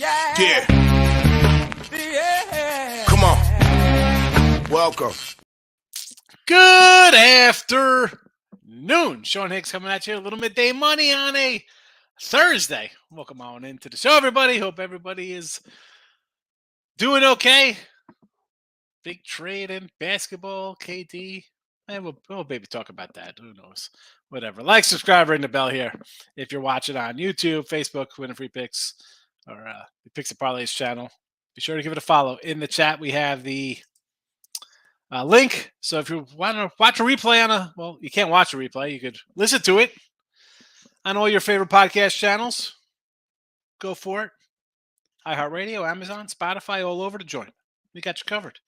Yeah. Come on. Welcome. Good afternoon. Sean Higgs coming at you. A little midday money on a Thursday. Welcome on into the show, everybody. Hope everybody is doing okay. Big trade in basketball, KD. We'll maybe talk about that. Who knows? Whatever. Like, subscribe, ring the bell here. If you're watching on YouTube, Facebook, Winning Free Picks, or the Picks and Parlays channel, be sure to give it a follow. In the chat, we have the link. So if you want to watch a replay you can't watch a replay. You could listen to it on all your favorite podcast channels. Go for it. iHeartRadio, Amazon, Spotify, all over to join. We got you covered.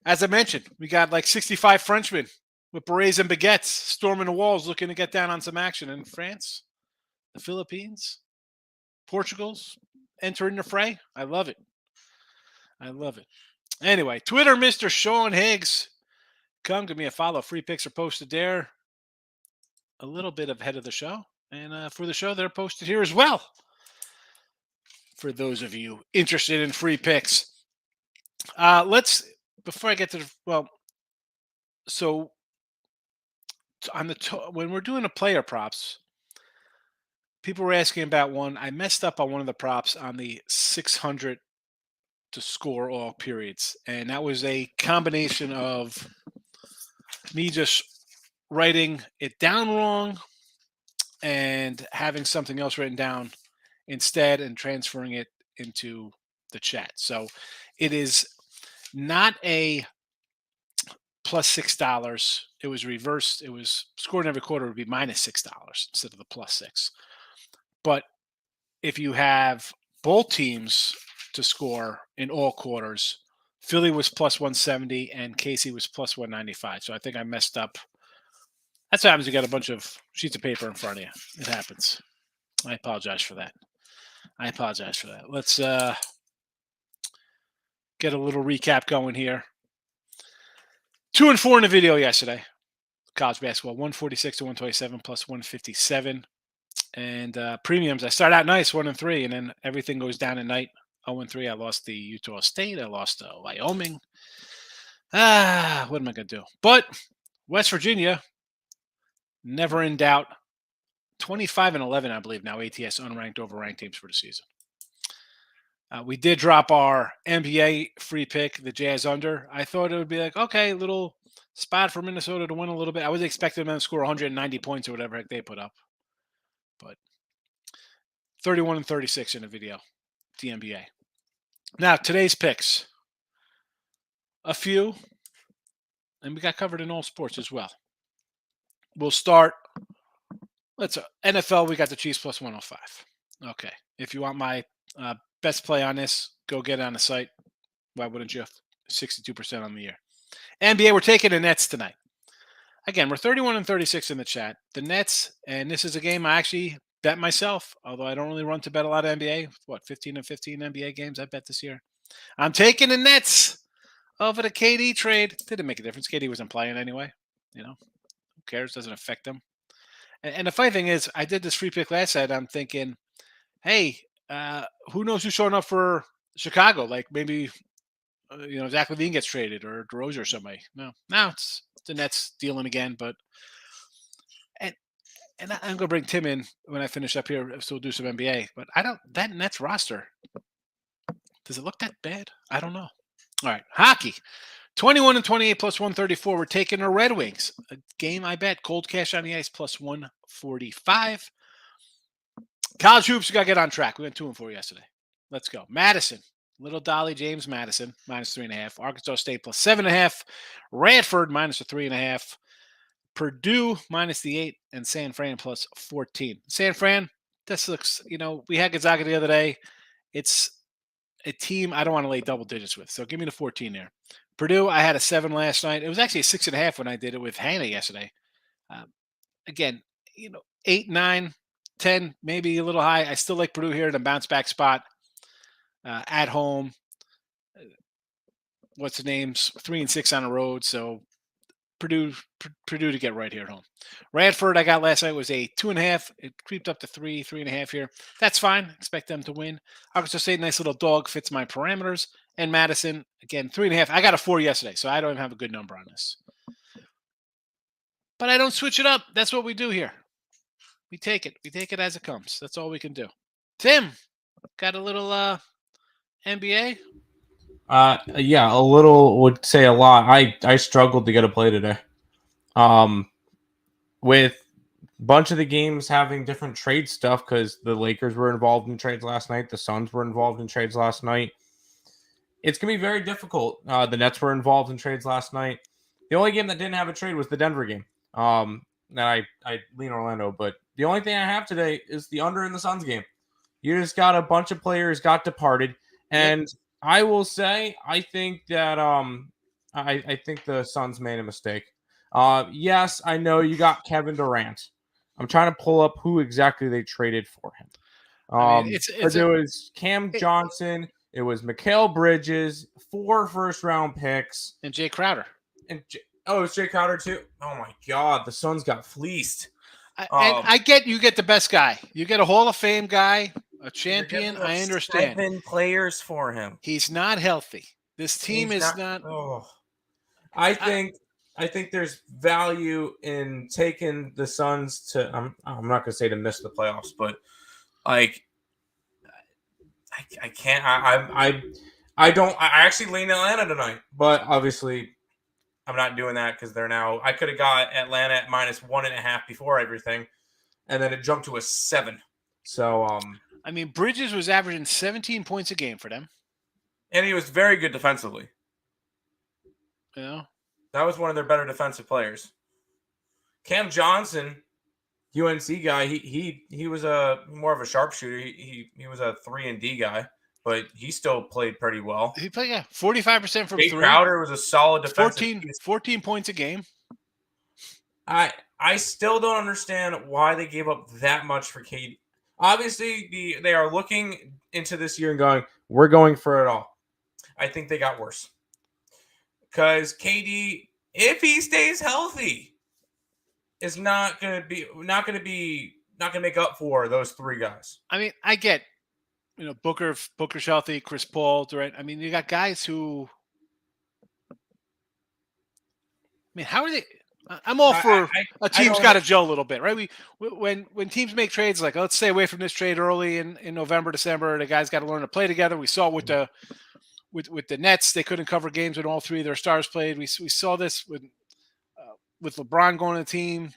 As I mentioned, we got like 65 Frenchmen with berets and baguettes storming the walls looking to get down on some action in France, the Philippines, Portugal's entering the fray. I love it. Anyway, Twitter, Mr. Sean Higgs. Come give me a follow. Free picks are posted there a little bit ahead of the show. And for the show, they're posted here as well. For those of you interested in free picks. Before I get to when we're doing the player props, people were asking about one. I messed up on one of the props on the 600 to score all periods. And that was a combination of me just writing it down wrong and having something else written down instead and transferring it into the chat. So it is not a plus $6. It was reversed. It was scored in every quarter would be minus $6 instead of the plus 6. But if you have both teams to score in all quarters, Philly was plus 170 and Casey was plus 195. So I think I messed up. That's what happens. You got a bunch of sheets of paper in front of you. It happens. I apologize for that. Let's get a little recap going here. 2 and 4 in the video yesterday. College basketball, 146 to 127 plus 157. And premiums, I start out nice, 1 and 3, and then everything goes down at night. 0 and 3. I lost the Utah State. I lost Wyoming. What am I going to do? But West Virginia, never in doubt. 25 and 11, I believe now. ATS unranked over ranked teams for the season. We did drop our NBA free pick, the Jazz under. I thought it would be like, okay, little spot for Minnesota to win a little bit. I was expecting them to score 190 points or whatever they put up. But 31 and 36 in the video, the NBA. Now, today's picks. A few, and we got covered in all sports as well. We'll start. NFL, we got the Chiefs plus 105. Okay. If you want my best play on this, go get it on the site. Why wouldn't you? 62% on the year. NBA, we're taking the Nets tonight. Again, we're 31 and 36 in the chat. The Nets, and this is a game I actually bet myself, although I don't really run to bet a lot of NBA. 15 and 15 NBA games I bet this year. I'm taking the Nets over the KD trade. Didn't make a difference. KD wasn't playing anyway. Who cares? Doesn't affect them. And the funny thing is, I did this free pick last night. I'm thinking, hey, who knows who's showing up for Chicago? Like maybe, Zach LaVine gets traded or DeRozan or somebody. No, it's the Nets dealing again. But and I'm going to bring Tim in when I finish up here, so we'll do some NBA. But that Nets roster, does it look that bad? I don't know. All right, hockey. 21 and 28 plus 134. We're taking the Red Wings. A game I bet. Cold cash on the ice plus 145. College hoops, we got to get on track. We went 2 and 4 yesterday. Let's go. Madison. Little Dolly James Madison, minus 3.5. Arkansas State plus 7.5. Radford minus a 3.5. Purdue minus the 8. And San Fran plus 14. San Fran, this looks, we had Gonzaga the other day. It's a team I don't want to lay double digits with. So give me the 14 there. Purdue, I had a 7 last night. It was actually a 6.5 when I did it with Hannah yesterday. Again, 8, 9, 10, maybe a little high. I still like Purdue here in a bounce back spot at home. What's the names? 3 and 6 on the road. So Purdue to get right here at home. Radford, I got last night, was a 2.5. It creeped up to 3.5 here. That's fine. Expect them to win. Arkansas State, nice little dog, fits my parameters. And Madison, again, 3.5. I got a 4 yesterday, so I don't even have a good number on this. But I don't switch it up. That's what we do here. We take it. We take it as it comes. That's all we can do. Tim, got a little NBA? Yeah, a little would say a lot. I struggled to get a play today. With a bunch of the games having different trade stuff because the Lakers were involved in trades last night. The Suns were involved in trades last night. It's going to be very difficult. The Nets were involved in trades last night. The only game that didn't have a trade was the Denver game. I lean Orlando, but the only thing I have today is the under in the Suns game. You just got a bunch of players got departed, and I will say I think that I think the Suns made a mistake. Yes, I know you got Kevin Durant. I'm trying to pull up who exactly they traded for him. It was Cam Johnson. It was Mikal Bridges, 4 first-round picks, and Jay Crowder. It was Jay Crowder too. Oh my God, the Suns got fleeced. I get you get the best guy. You get a Hall of Fame guy, a champion. I understand. 7 players for him. He's not healthy. This team is not. I think there's value in taking the Suns to. I'm not going to say to miss the playoffs, but like I can't. I don't. I actually lean Atlanta tonight, but obviously I'm not doing that because they're now. I could have got Atlanta at -1.5 before everything, and then it jumped to a 7. So I mean, Bridges was averaging 17 points a game for them, and he was very good defensively. You know, that was one of their better defensive players. Cam Johnson, UNC guy, he was a more of a sharpshooter. He was a 3-and-D guy, but he still played pretty well. He played 45% from 3. Crowder was a solid defensive 14 points a game. I still don't understand why they gave up that much for KD. Obviously, they are looking into this year and going, we're going for it all. I think they got worse. Because KD, if he stays healthy, is not going to make up for those 3 guys. I mean, I get, Booker's healthy, Chris Paul, Durant. I mean, you got guys who. I mean, how are they? I'm all for a team's got to gel a little bit, right? When teams make trades, like let's stay away from this trade early in November, December. The guys got to learn to play together. We saw with the Nets, they couldn't cover games when all 3 of their stars played. We saw this with LeBron going to the team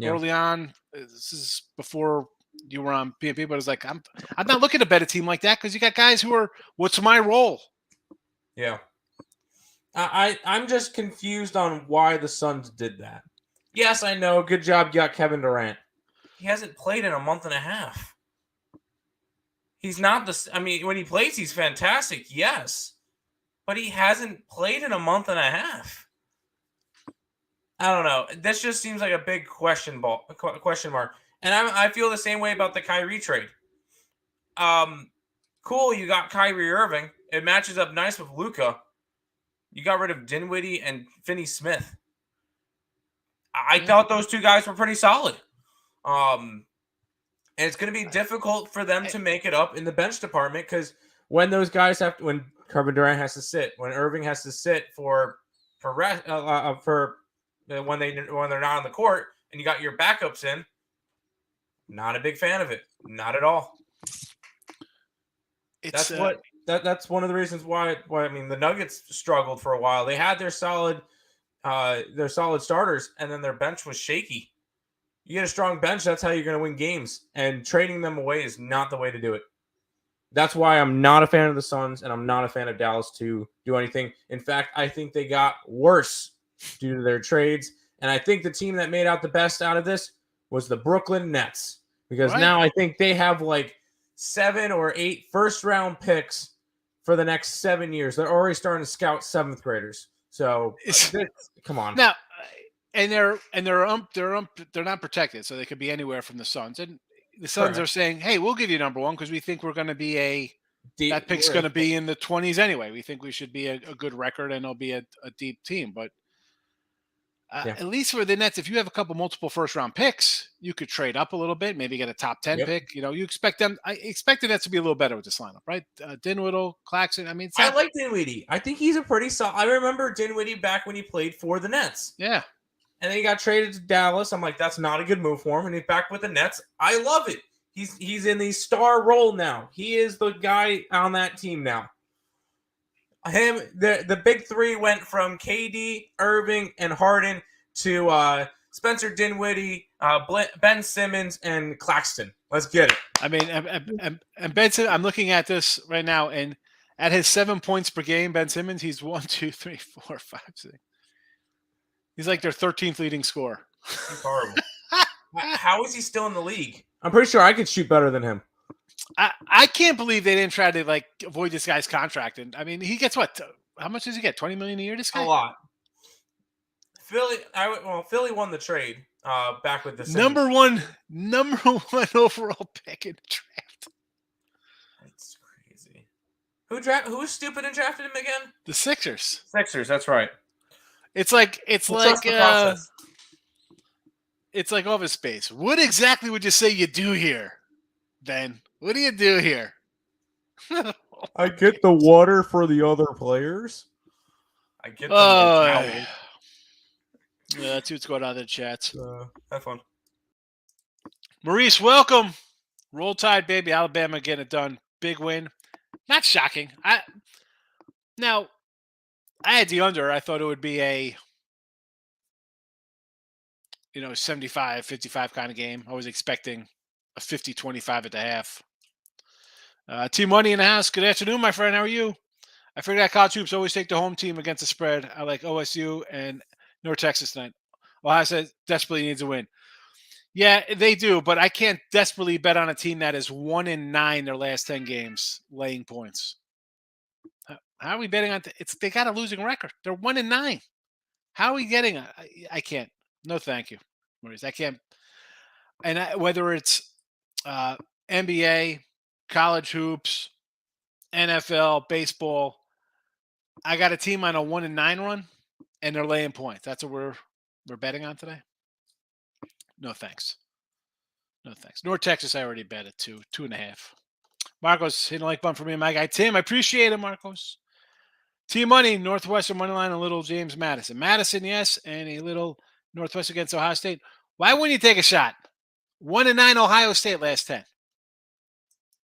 early on. This is before you were on PNP, but it's like I'm not looking to bet a team like that because you got guys who are what's my role? Yeah. I'm just confused on why the Suns did that. Yes, I know. Good job. You got Kevin Durant. He hasn't played in a month and a half. He's not when he plays, he's fantastic. Yes. But he hasn't played in a month and a half. I don't know. This just seems like a big question mark. And I feel the same way about the Kyrie trade. Cool, you got Kyrie Irving. It matches up nice with Luka. You got rid of Dinwiddie and Finney Smith. I thought those 2 guys were pretty solid. And it's going to be difficult for them to make it up in the bench department because when those guys when Kevin Durant has to sit, when Irving has to sit for when they're not on the court, and you got your backups in, not a big fan of it. Not at all. That's one of the reasons why I mean the Nuggets struggled for a while. They had their solid starters, and then their bench was shaky. You get a strong bench, that's how you're going to win games. And trading them away is not the way to do it. That's why I'm not a fan of the Suns, and I'm not a fan of Dallas to do anything. In fact, I think they got worse due to their trades. And I think the team that made out the best out of this was the Brooklyn Nets. Because now I think they have like 7 or 8 first-round picks for the next 7 years. They're already starting to scout 7th graders. So come on. Now, and they're not protected, so they could be anywhere from the Suns. And the Suns are saying, "Hey, we'll give you number 1 because we think we're going to be that pick's going to be in the 20s anyway. We think we should be a good record and it'll be a deep team." But Yeah. At least for the Nets, if you have a couple multiple first round picks, you could trade up a little bit, maybe get a top 10 Yep. pick. You expect them. I expect the Nets to be a little better with this lineup, right? Dinwiddie, Claxton. I mean, it's I not, like Dinwiddie. I think he's a pretty solid. I remember Dinwiddie back when he played for the Nets. yeah. And then he got traded to Dallas. I'm like, that's not a good move for him. And he's back with the Nets. I love it. He's in the star role now. He is the guy on that team now. The big three went from KD, Irving, and Harden to Spencer Dinwiddie, Ben Simmons, and Claxton. Let's get it. I mean, and Benson, I'm looking at this right now, and at his 7 points per game, Ben Simmons, he's 1, 2, 3, 4, 5, 6. He's like their 13th leading scorer. He's horrible. How is he still in the league? I'm pretty sure I could shoot better than him. I can't believe they didn't try to like avoid this guy's contract. And I mean, he gets what? How much does he get? $20 million a year? This guy? A lot. Philly won the trade back with the number one overall pick in the draft. That's crazy. Who was stupid and drafted him again? The Sixers. Sixers. That's right. It's like Office Space. What exactly would you say you do here, Ben? What do you do here? I get the water for the other players. I get the towel. Yeah, that's what's going on in the chats. Have fun. Maurice, welcome. Roll Tide, baby. Alabama getting it done. Big win. Not shocking. I had the under. I thought it would be a 75-55 kind of game. I was expecting a 50-25 at the half. Team Money in the house. Good afternoon, my friend. How are you? I figured that college hoops always take the home team against the spread. I like OSU and North Texas tonight. Ohio State desperately needs a win. Yeah, they do, but I can't desperately bet on a team that is 1-9 their last 10 games laying points. How are we betting on they got a losing record? They're 1-9. How are we getting? I can't. No, thank you, Maurice. I can't. And whether it's NBA, college hoops, NFL, baseball, I got a team on a 1-9 run, and they're laying points. That's what we're betting on today. No thanks. No thanks. North Texas, I already bet at 2.5. Marcos hitting a like button for me and my guy Tim. I appreciate it, Marcos. Team Money, Northwestern money line, a little James Madison. Madison, yes, and a little Northwest against Ohio State. Why wouldn't you take a shot? 1-9 Ohio State last 10.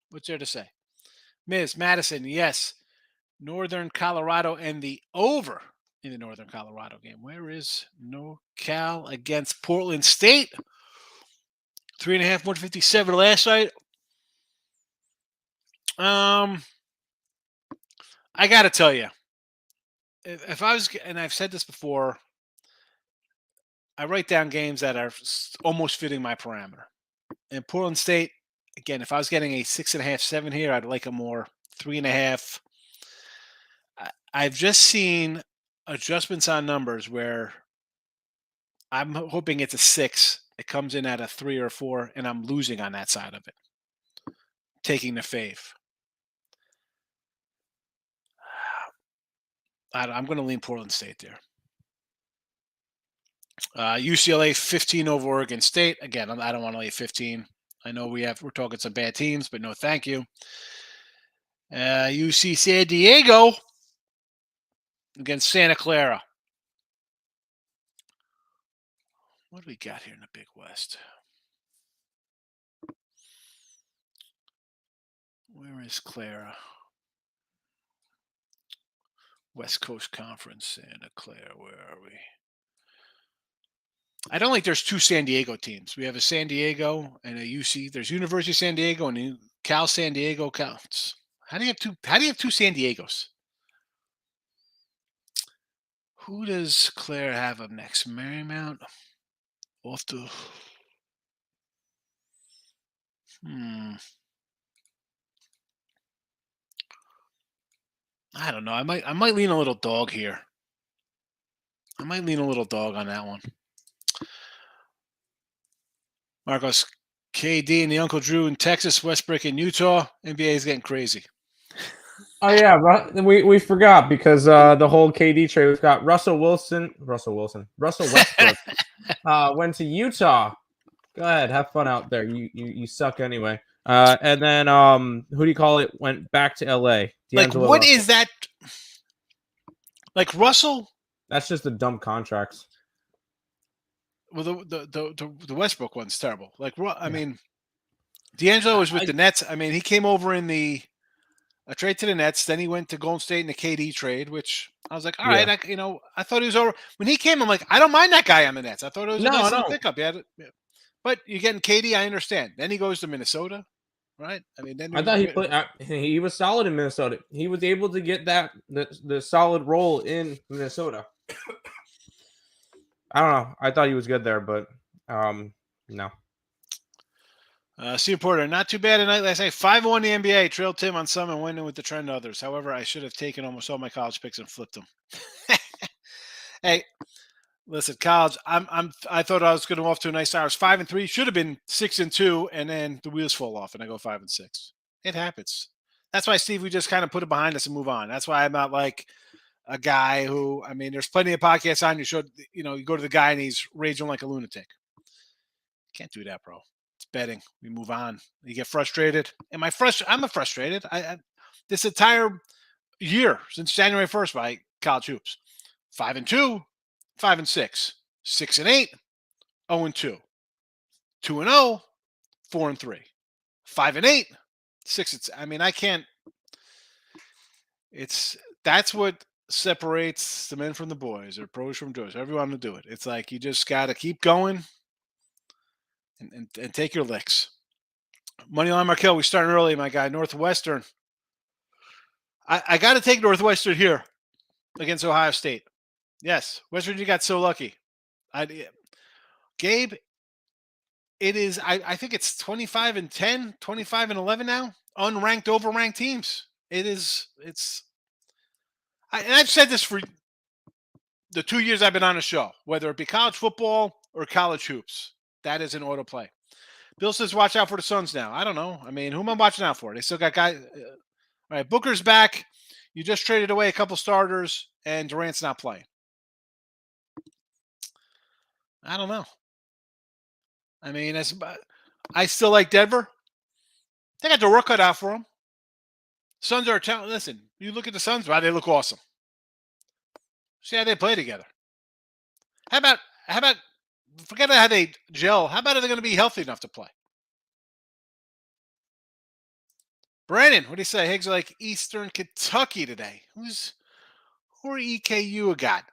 What's there to say? Ms. Madison, yes. Northern Colorado and the over in the Northern Colorado game. Where is NorCal against Portland State? 3.5, 157 last night. I got to tell you, if I was, and I've said this before, I write down games that are almost fitting my parameter. And Portland State, again, if I was getting a 6.5, 7 here, I'd like a more 3.5. I've just seen adjustments on numbers where I'm hoping it's a 6. It comes in at a 3 or 4, and I'm losing on that side of it. Taking the fave. I'm going to lean Portland State there. UCLA 15 over Oregon State. Again, I don't want to lay 15. I know we're talking some bad teams, but no, thank you. UC San Diego against Santa Clara. What do we got here in the Big West? Where is Clara? West Coast Conference, Santa Clara. Where are we? I don't think there's 2 San Diego teams. We have a San Diego and a UC. There's University of San Diego and Cal San Diego counts. How do you have 2 San Diegos? Who does Claire have up next? Marymount? Off the. I don't know. I might lean a little dog here. I might lean a little dog on that one. Marcos, KD and the Uncle Drew in Texas, Westbrook in Utah. NBA is getting crazy. Oh yeah, we forgot because the whole KD trade. We've got Russell Westbrook went to Utah. Go ahead, have fun out there. You suck anyway. And then who do you call it? Went back to LA. Like, D'Angelo what Russell. is that? Like Russell. That's just the dumb contracts. Well, the Westbrook one's terrible. Like, I mean, D'Angelo was with the Nets. I mean, he came over in a trade to the Nets. Then he went to Golden State in the KD trade, which I was like, all right, I thought he was over. When he came, I'm like, I don't mind that guy on the Nets. I thought it was a nice little pickup. Yeah, but you're getting KD, I understand. Then he goes to Minnesota, right? I mean, then I thought he was solid in Minnesota. He was able to get the solid role in Minnesota. I don't know. I thought he was good there, but no. Steve Porter, not too bad tonight. Last night, 5-1 the NBA. Trailed Tim on some and went in with the trend others. However, I should have taken almost all my college picks and flipped them. Hey, listen, college. I thought I was going to go off to a nice start. I was 5-3. Should have been 6-2, and then the wheels fall off, and I go 5-6. It happens. That's why, Steve, we just kind of put it behind us and move on. That's why I'm not like a guy who. I mean, there's plenty of podcasts on. You go to the guy and he's raging like a lunatic. Can't do that, bro. It's betting. We move on. You get frustrated. Am I frustrated? I'm frustrated. This entire year since January 1st by college hoops, 5-2, 5-6, 6-8, 0-2, 2-0, 4-3, 5-8, 6. I mean, I can't. That's what separates the men from the boys, or pros from joes. Everyone will do it. It's like you just got to keep going. And take your licks. Moneyline Markel, we starting early, my guy. Northwestern. I got to take Northwestern here against Ohio State. Yes, West Virginia got so lucky. Gabe, it is. I think it's 25-10, 25-11 now. Unranked, overranked teams. It is. And I've said this for the 2 years I've been on the show, whether it be college football or college hoops. That is an autoplay. Bill says, watch out for the Suns now. I don't know. I mean, who am I watching out for? They still got guys. All right, Booker's back. You just traded away a couple starters, and Durant's not playing. I don't know. I mean, I still like Denver. They got their work cut out for them. Suns are a talent. Listen, you look at the Suns, wow, they look awesome. See how they play together. How about forget how they gel. How about are they going to be healthy enough to play? Brandon, what do you say? Higgs are like Eastern Kentucky today. Who are EKU got?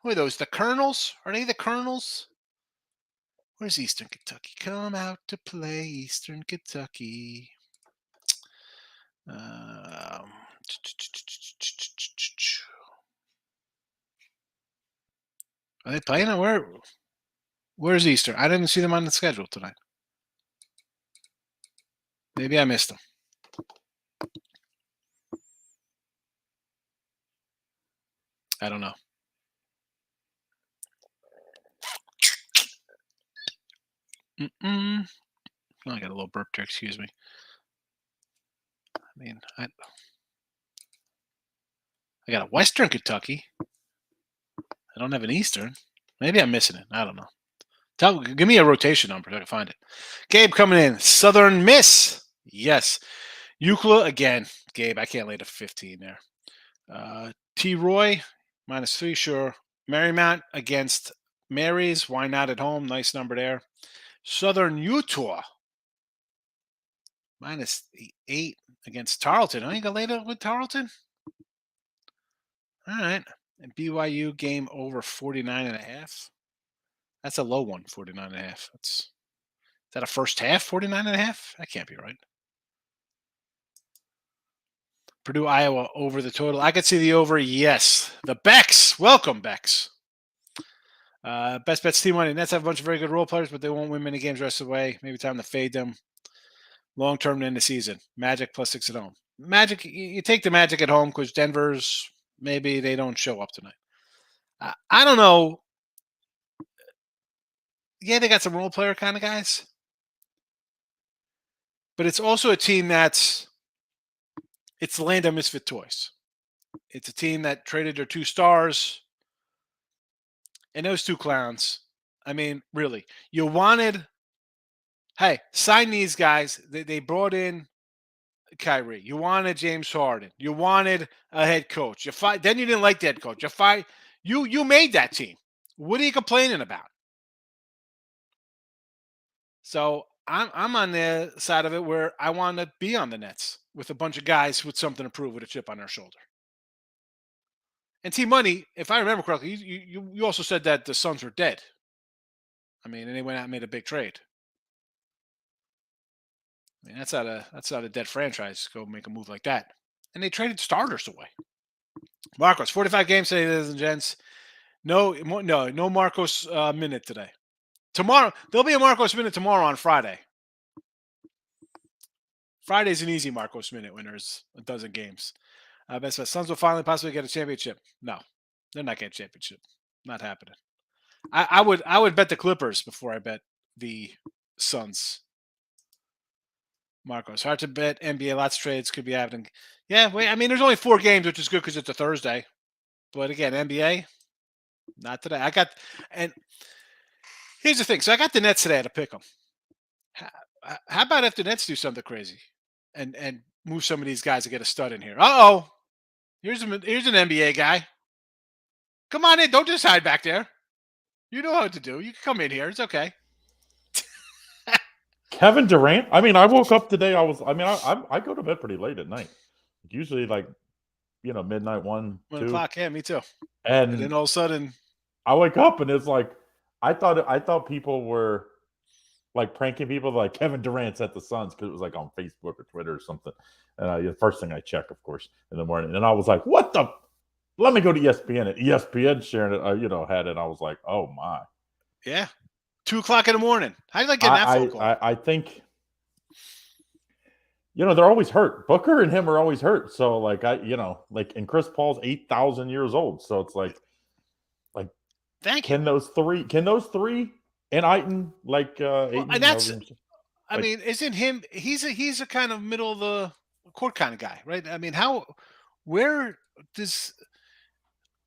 Who are those? The Colonels? Are they the Colonels? Where's Eastern Kentucky? Come out to play, Eastern Kentucky. Are they playing? Where's Eastern? I didn't see them on the schedule tonight. Maybe I missed them. I don't know. I got a little burp there. Excuse me. I mean, I got a Western Kentucky. I don't have an Eastern. Maybe I'm missing it. I don't know. Give me a rotation number so I can find it. Gabe coming in. Southern Miss. Yes. Euclid again. Gabe, I can't lay to 15 there. T. Roy, -3, sure. Marymount against Mary's. Why not at home? Nice number there. Southern Utah. -8 against Tarleton. Oh, you got laid up with Tarleton? All right. And BYU game over 49.5. That's a low one, 49.5. Is that a first half, 49.5? That can't be right. Purdue, Iowa over the total. I could see the over. Yes. The Becks. Welcome, Becks. Best bets team money. Nets have a bunch of very good role players, but they won't win many games the rest of the way. Maybe time to fade them. Long term to end the season. Magic +6 at home. Magic, you take the Magic at home because Denver's, maybe they don't show up tonight. I don't know. Yeah, they got some role player kind of guys. But it's also a team that's It's the land of misfit toys. It's a team that traded their 2 stars, and those 2 clowns. I mean, really, you wanted, hey, sign these guys. They brought in Kyrie. You wanted James Harden. You wanted a head coach. Then you didn't like the head coach. You made that team. What are you complaining about? So I'm on the side of it where I want to be on the Nets with a bunch of guys with something to prove with a chip on their shoulder. And T Money, if I remember correctly, you also said that the Suns were dead. I mean, and they went out and made a big trade. I mean, that's not a dead franchise. Go make a move like that. And they traded starters away. Marcos, 45 games today, ladies and gents. No Marcos minute today. Tomorrow, there'll be a Marcos minute tomorrow on Friday. Friday's an easy Marcos minute when there's a dozen games. Best bet. Suns will finally possibly get a championship. No, they're not getting a championship. Not happening. I would bet the Clippers before I bet the Suns. Marcos, hard to bet NBA. Lots of trades could be happening. Yeah, I mean, there's only 4 games, which is good because it's a Thursday. But again, NBA, not today. And here's the thing. So I got the Nets today to pick them. How about if the Nets do something crazy and move some of these guys to get a stud in here? Uh-oh. Here's an NBA guy. Come on in. Don't just hide back there. You know what to do. You can come in here. It's okay. Kevin Durant. I mean, I woke up today. I go to bed pretty late at night. Usually, like, midnight, 1, 2 o'clock. Yeah, me too. And then all of a sudden, I wake up and it's like, I thought people were like pranking people, like Kevin Durant's at the Suns because it was like on Facebook or Twitter or something. And the first thing I check, of course, in the morning, and I was like, "What the? Let me go to ESPN." And ESPN sharing it, had it. I was like, "Oh my!" Yeah, 2 o'clock in the morning. How did I get that phone call? I think, they're always hurt. Booker and him are always hurt. So and Chris Paul's 8,000 years old. So it's like, thank you. Can those three and Ayton Ayton, and that's. I mean, isn't him? He's a kind of middle of the court kind of guy, right? I mean, where does?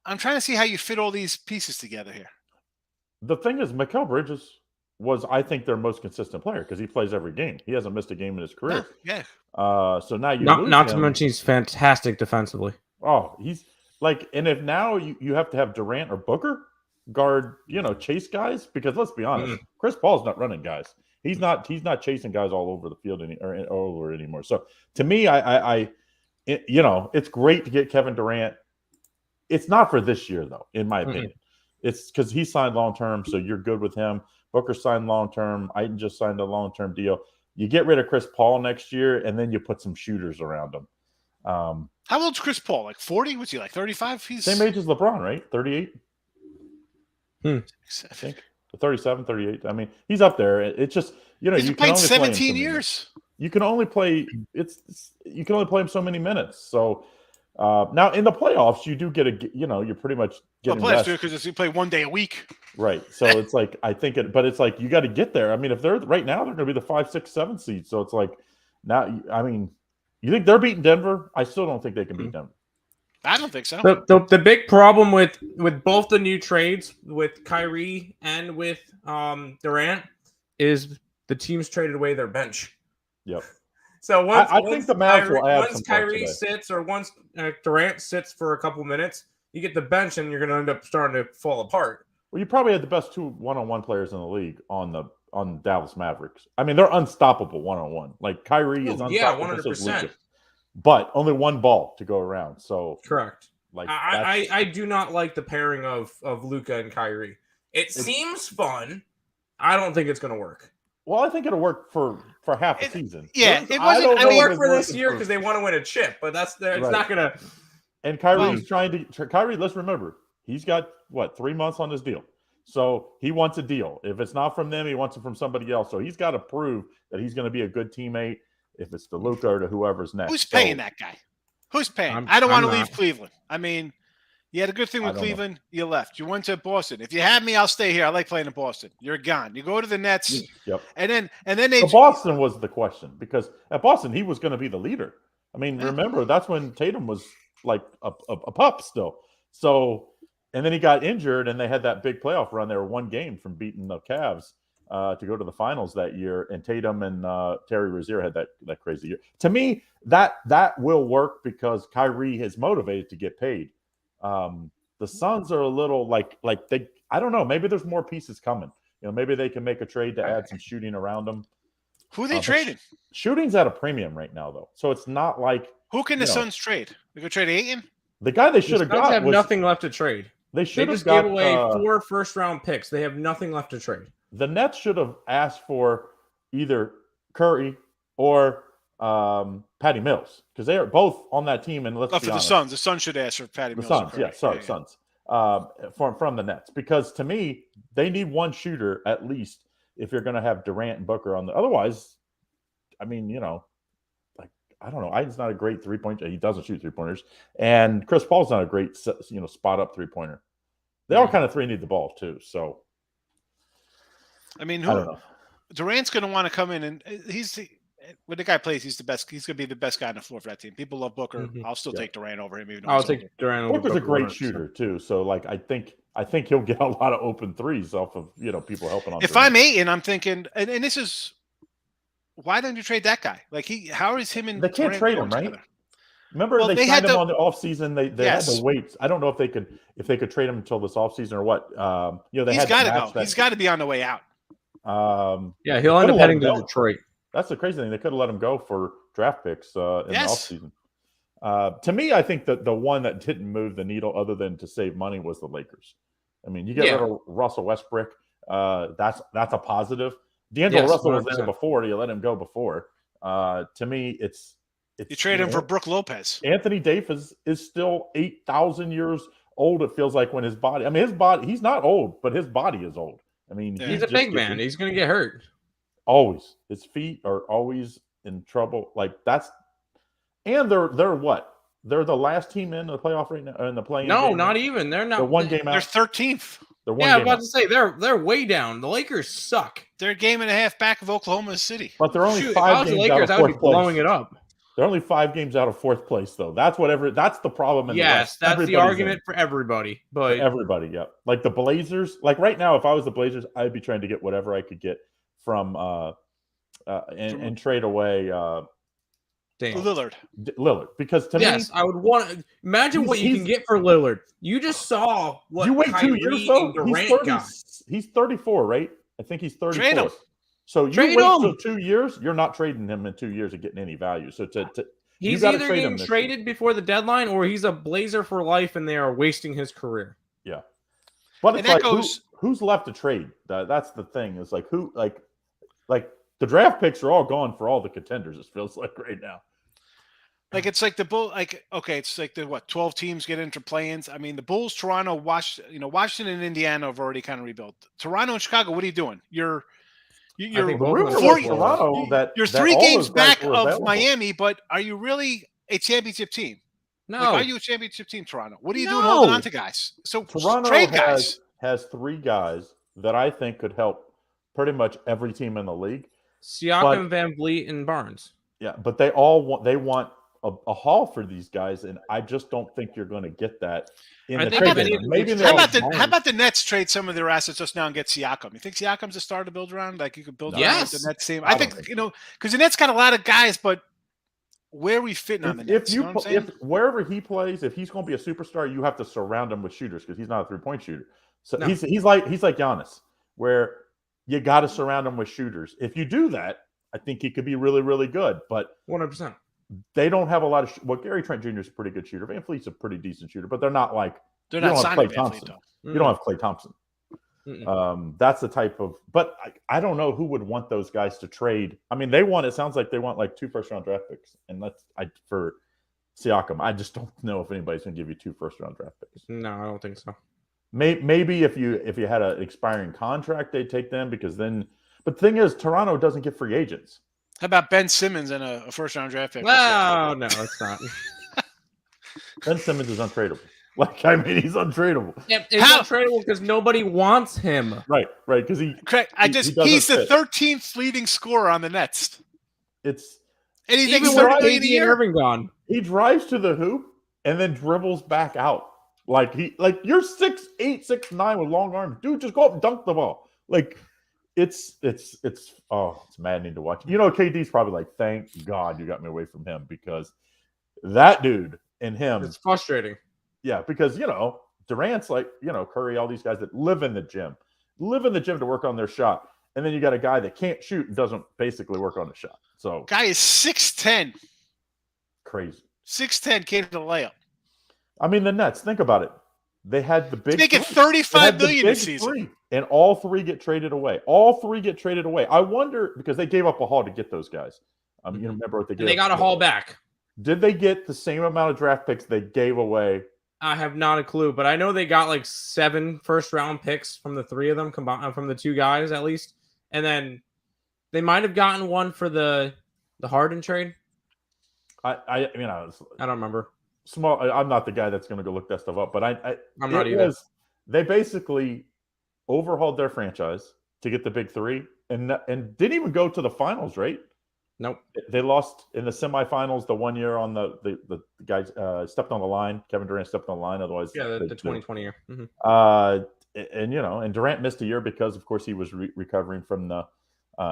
I'm trying to see how you fit all these pieces together here. The thing is, Mikal Bridges was, I think, their most consistent player because he plays every game. He hasn't missed a game in his career. Yeah. So now not to mention he's fantastic defensively. Oh, he's and if now you have to have Durant or Booker guard, chase guys, because let's be honest, Chris Paul's not running guys. He's not chasing guys all over the field anymore. So to me, it's great to get Kevin Durant. It's not for this year though, in my opinion. It's because he signed long term, so you're good with him. Booker signed long term. Ayton just signed a long term deal. You get rid of Chris Paul next year, and then you put some shooters around him. How old's Chris Paul? Like 40? Was he like 35? He's same age as LeBron, right? 38. I think 37, 38. I mean, he's up there. It's just he's played 17 years. You can only play you can only play him so many minutes. So now in the playoffs, you do get you're pretty much getting playoffs because you play 1 day a week. Right. So it's like but it's like you got to get there. I mean, if they're right now, they're going to be the 5, 6, 7 seed. So it's like now. I mean, you think they're beating Denver? I still don't think they can beat Denver. I don't think so. The big problem with both the new trades with Kyrie and with Durant is the teams traded away their bench. Yep. So once the Mavs will add once Kyrie sits or once Durant sits for a couple minutes, you get the bench and you're going to end up starting to fall apart. Well, you probably had the best 2 one-on-one players in the league on Dallas Mavericks. I mean, they're unstoppable one-on-one. Like Kyrie is unstoppable. Yeah, 100%. But only one ball to go around. So correct. Like I do not like the pairing of Luka and Kyrie. It seems fun. I don't think it's going to work. Well, I think it'll work for half a season. Yeah, it wasn't. I work for this year because they want to win a chip, but it's not going to. And Kyrie's Kyrie, let's remember, he's got 3 months on this deal. So he wants a deal. If it's not from them, he wants it from somebody else. So he's got to prove that he's going to be a good teammate. If it's to Luka or to whoever's next. Who's paying that guy? Who's paying? I don't want to leave Cleveland. I mean, you had a good thing with Cleveland. You left. You went to Boston. If you have me, I'll stay here. I like playing in Boston. You're gone. You go to the Nets. Yep. And then they. So Boston was the question because at Boston he was going to be the leader. I mean, Yeah. remember that's when Tatum was like a pup still. So, and then he got injured, and they had that big playoff run. They were one game from beating the Cavs to go to the finals that year. And Tatum and Terry Rozier had that crazy year. To me, that will work because Kyrie is motivated to get paid. The Suns are a little like they. I don't know. Maybe there's more pieces coming. Maybe they can make a trade to add some shooting around them. Who are they trading? Shooting's at a premium right now, though. So it's not like Who can the Suns trade? They could trade Ayton? the guy they should have got. Have nothing left to trade. They They should have just got gave away 4 first-round picks. They have nothing left to trade. the Nets should have asked for either Curry or Patty Mills because they are both on that team. And let's Oh, be for the honest, Suns. The Suns should ask for Patty the Mills. or Suns, Curry. yeah, sorry, Suns. From the Nets because to me they need one shooter at least if you're going to have Durant and Booker on the. Otherwise, I mean, like I don't know. Aiden's not a great 3-point. He doesn't shoot 3-pointers, and Chris Paul's not a great spot up 3-pointer. They all kind of three need the ball too. So I mean, I don't know. Durant's going to want to come in, and when the guy plays, he's the best. He's going to be the best guy on the floor for that team. People love Booker. Mhm. I'll still Yeah. take Durant over him. Even though I'll he's take older. Durant. over Booker's a Booker great 100%. shooter too. So like I think he'll get a lot of open threes off of people helping on. If Durant. I'm Ayton, I'm thinking, and this is why don't you trade that guy? Like how is him and They can't Durant trade work him, right? together? Remember Well, they they signed had him to- on the offseason. They had Yes. to wait. I don't know if they could trade him until this offseason or what. They He's had got to match go. He's got to be on the way out. Yeah, he'll end Could've up let heading him to go. Detroit. That's the crazy thing. They could have let him go for draft picks in Yes. the offseason. To me, I think that the one that didn't move the needle other than to save money was the Lakers. I mean, you get rid of Russell Westbrook. That's a positive. D'Angelo Yes, Russell was 100%. there before. You let him go before. To me, it's You trade him for Brooke Lopez. Anthony Davis is still 8,000 years old. It feels like when his body. I mean, his body. He's not old, but his body is old. I mean, Yeah. He's a just big getting- man. He's going to get hurt. Always, his feet are always in trouble. Like that's, and they're what? They're the last team in the playoff right now. In the play-in No, game not now. even. They're not. They're one game They're out. 13th. They're one Yeah, I'm game about out. to say they're way down. The Lakers suck. They're a game and a half back of Oklahoma City. But they're only Shoot, if I five was the games out Lakers, of I would be fourth place. blowing it up. They're only 5 games out of fourth place, though. That's the problem. In the Yes, West. that's the Everybody's argument in. for everybody. For But everybody, yeah. Like the Blazers. Like right now, if I was the Blazers, I'd be trying to get whatever I could get from and trade away damn. Lillard. Lillard because to Yes, I would want to imagine what you can get for Lillard. You just saw what you wait 2 Kyrie years though. and Durant got. He's 34, right? I think he's 34. Trade him. So you Trade wait him. till 2 years, you're not trading him in 2 years and getting any value. So He's gotta either trade him getting this traded before the deadline or he's a Blazer for life and they are wasting his career. yeah. But And it's that like goes- who's left to trade? That's the thing. It's like who like the draft picks are all gone for all the contenders. It feels like right now. Like it's like the Bull. Like okay, it's like the 12 teams get into play-ins. I mean, the Bulls, Toronto, Washington, and Indiana have already kind of rebuilt. Toronto and Chicago, what are you doing? You're think The both rumor of was them are Toronto that you're that 3 all games those guys back were of available. Miami, but are you really a championship team? No, Like, are you a championship team, Toronto? What are you doing No. holding on to guys? So Toronto trade guys. has 3 guys that I think could help pretty much every team in the league. Siakam, Van Vliet, and Barnes. Yeah, but they all want a haul for these guys, and I just don't think you're going to get that in I the think trade. they- deadline. Maybe in the How Barnes. about the Nets trade some of their assets just now and get Siakam? You think Siakam's a star to build around? Like you could build around Yes. the Nets team? I I don't think think because the Nets got a lot of guys, but where are we fitting on the Nets? You know what I'm saying? if wherever he plays, if he's going to be a superstar, you have to surround him with shooters because he's not a 3-point shooter. So No. he's like Giannis, where you got to surround him with shooters. If you do that, I think he could be really, really good. But 100%. they don't have a lot of. Gary Trent Jr. is a pretty good shooter. Van Fleet's a pretty decent shooter, but they're not like They're you not don't have signing Klay Van Vliet, Thompson. though. you don't have Klay Thompson. Mm-mm. That's the type of. But I don't know who would want those guys to trade. I mean, it sounds like they want like 2 first-round draft picks, and for Siakam. I just don't know if anybody's going to give you 2 first-round draft picks. No, I don't think so. Maybe if you had an expiring contract, they'd take them because then. But the thing is, Toronto doesn't get free agents. How about Ben Simmons and a first-round draft pick? No, it's not. Ben Simmons is untradeable. Like I mean, he's untradeable. Yeah, it's How- not tradable because nobody wants him. Right, because he Craig, he doesn't he's the fit. 13th leading scorer on the Nets. it's And he's Even making with $30 million a KD and year. Irving gone. He drives to the hoop and then dribbles back out. Like you're 6'8", 6'9" with long arms. Dude, just go up and dunk the ball. Like it's maddening to watch. You know, KD's probably like, thank God you got me away from him, because that dude and him. It's frustrating. Yeah, because, you know, Durant's like, you know, Curry, all these guys that live in the gym to work on their shot. And then you got a guy that can't shoot and doesn't basically work on the shot. So Guy is 6'10". crazy. 6'10" came to the layup. I mean, the Nets, think about it. They had the big He's making three. $35 million this season. Three, and all three get traded away. I wonder, because they gave up a haul to get those guys. You remember what they gave? And they got a haul back. Did they get the same amount of draft picks they gave away? I have not a clue, but I know they got like 7 first-round picks from the 3 of them, combined from the 2 guys at least. And then they might have gotten one for the Harden trade. I don't remember. I'm not the guy that's going to go look that stuff up, but I'm not either. They basically overhauled their franchise to get the big 3 and didn't even go to the finals, right? Nope. They lost in the semifinals the one year on the guys stepped on the line. Kevin Durant stepped on the line. Otherwise, yeah, the 2020 year. And you know, and Durant missed a year because, of course, he was recovering from the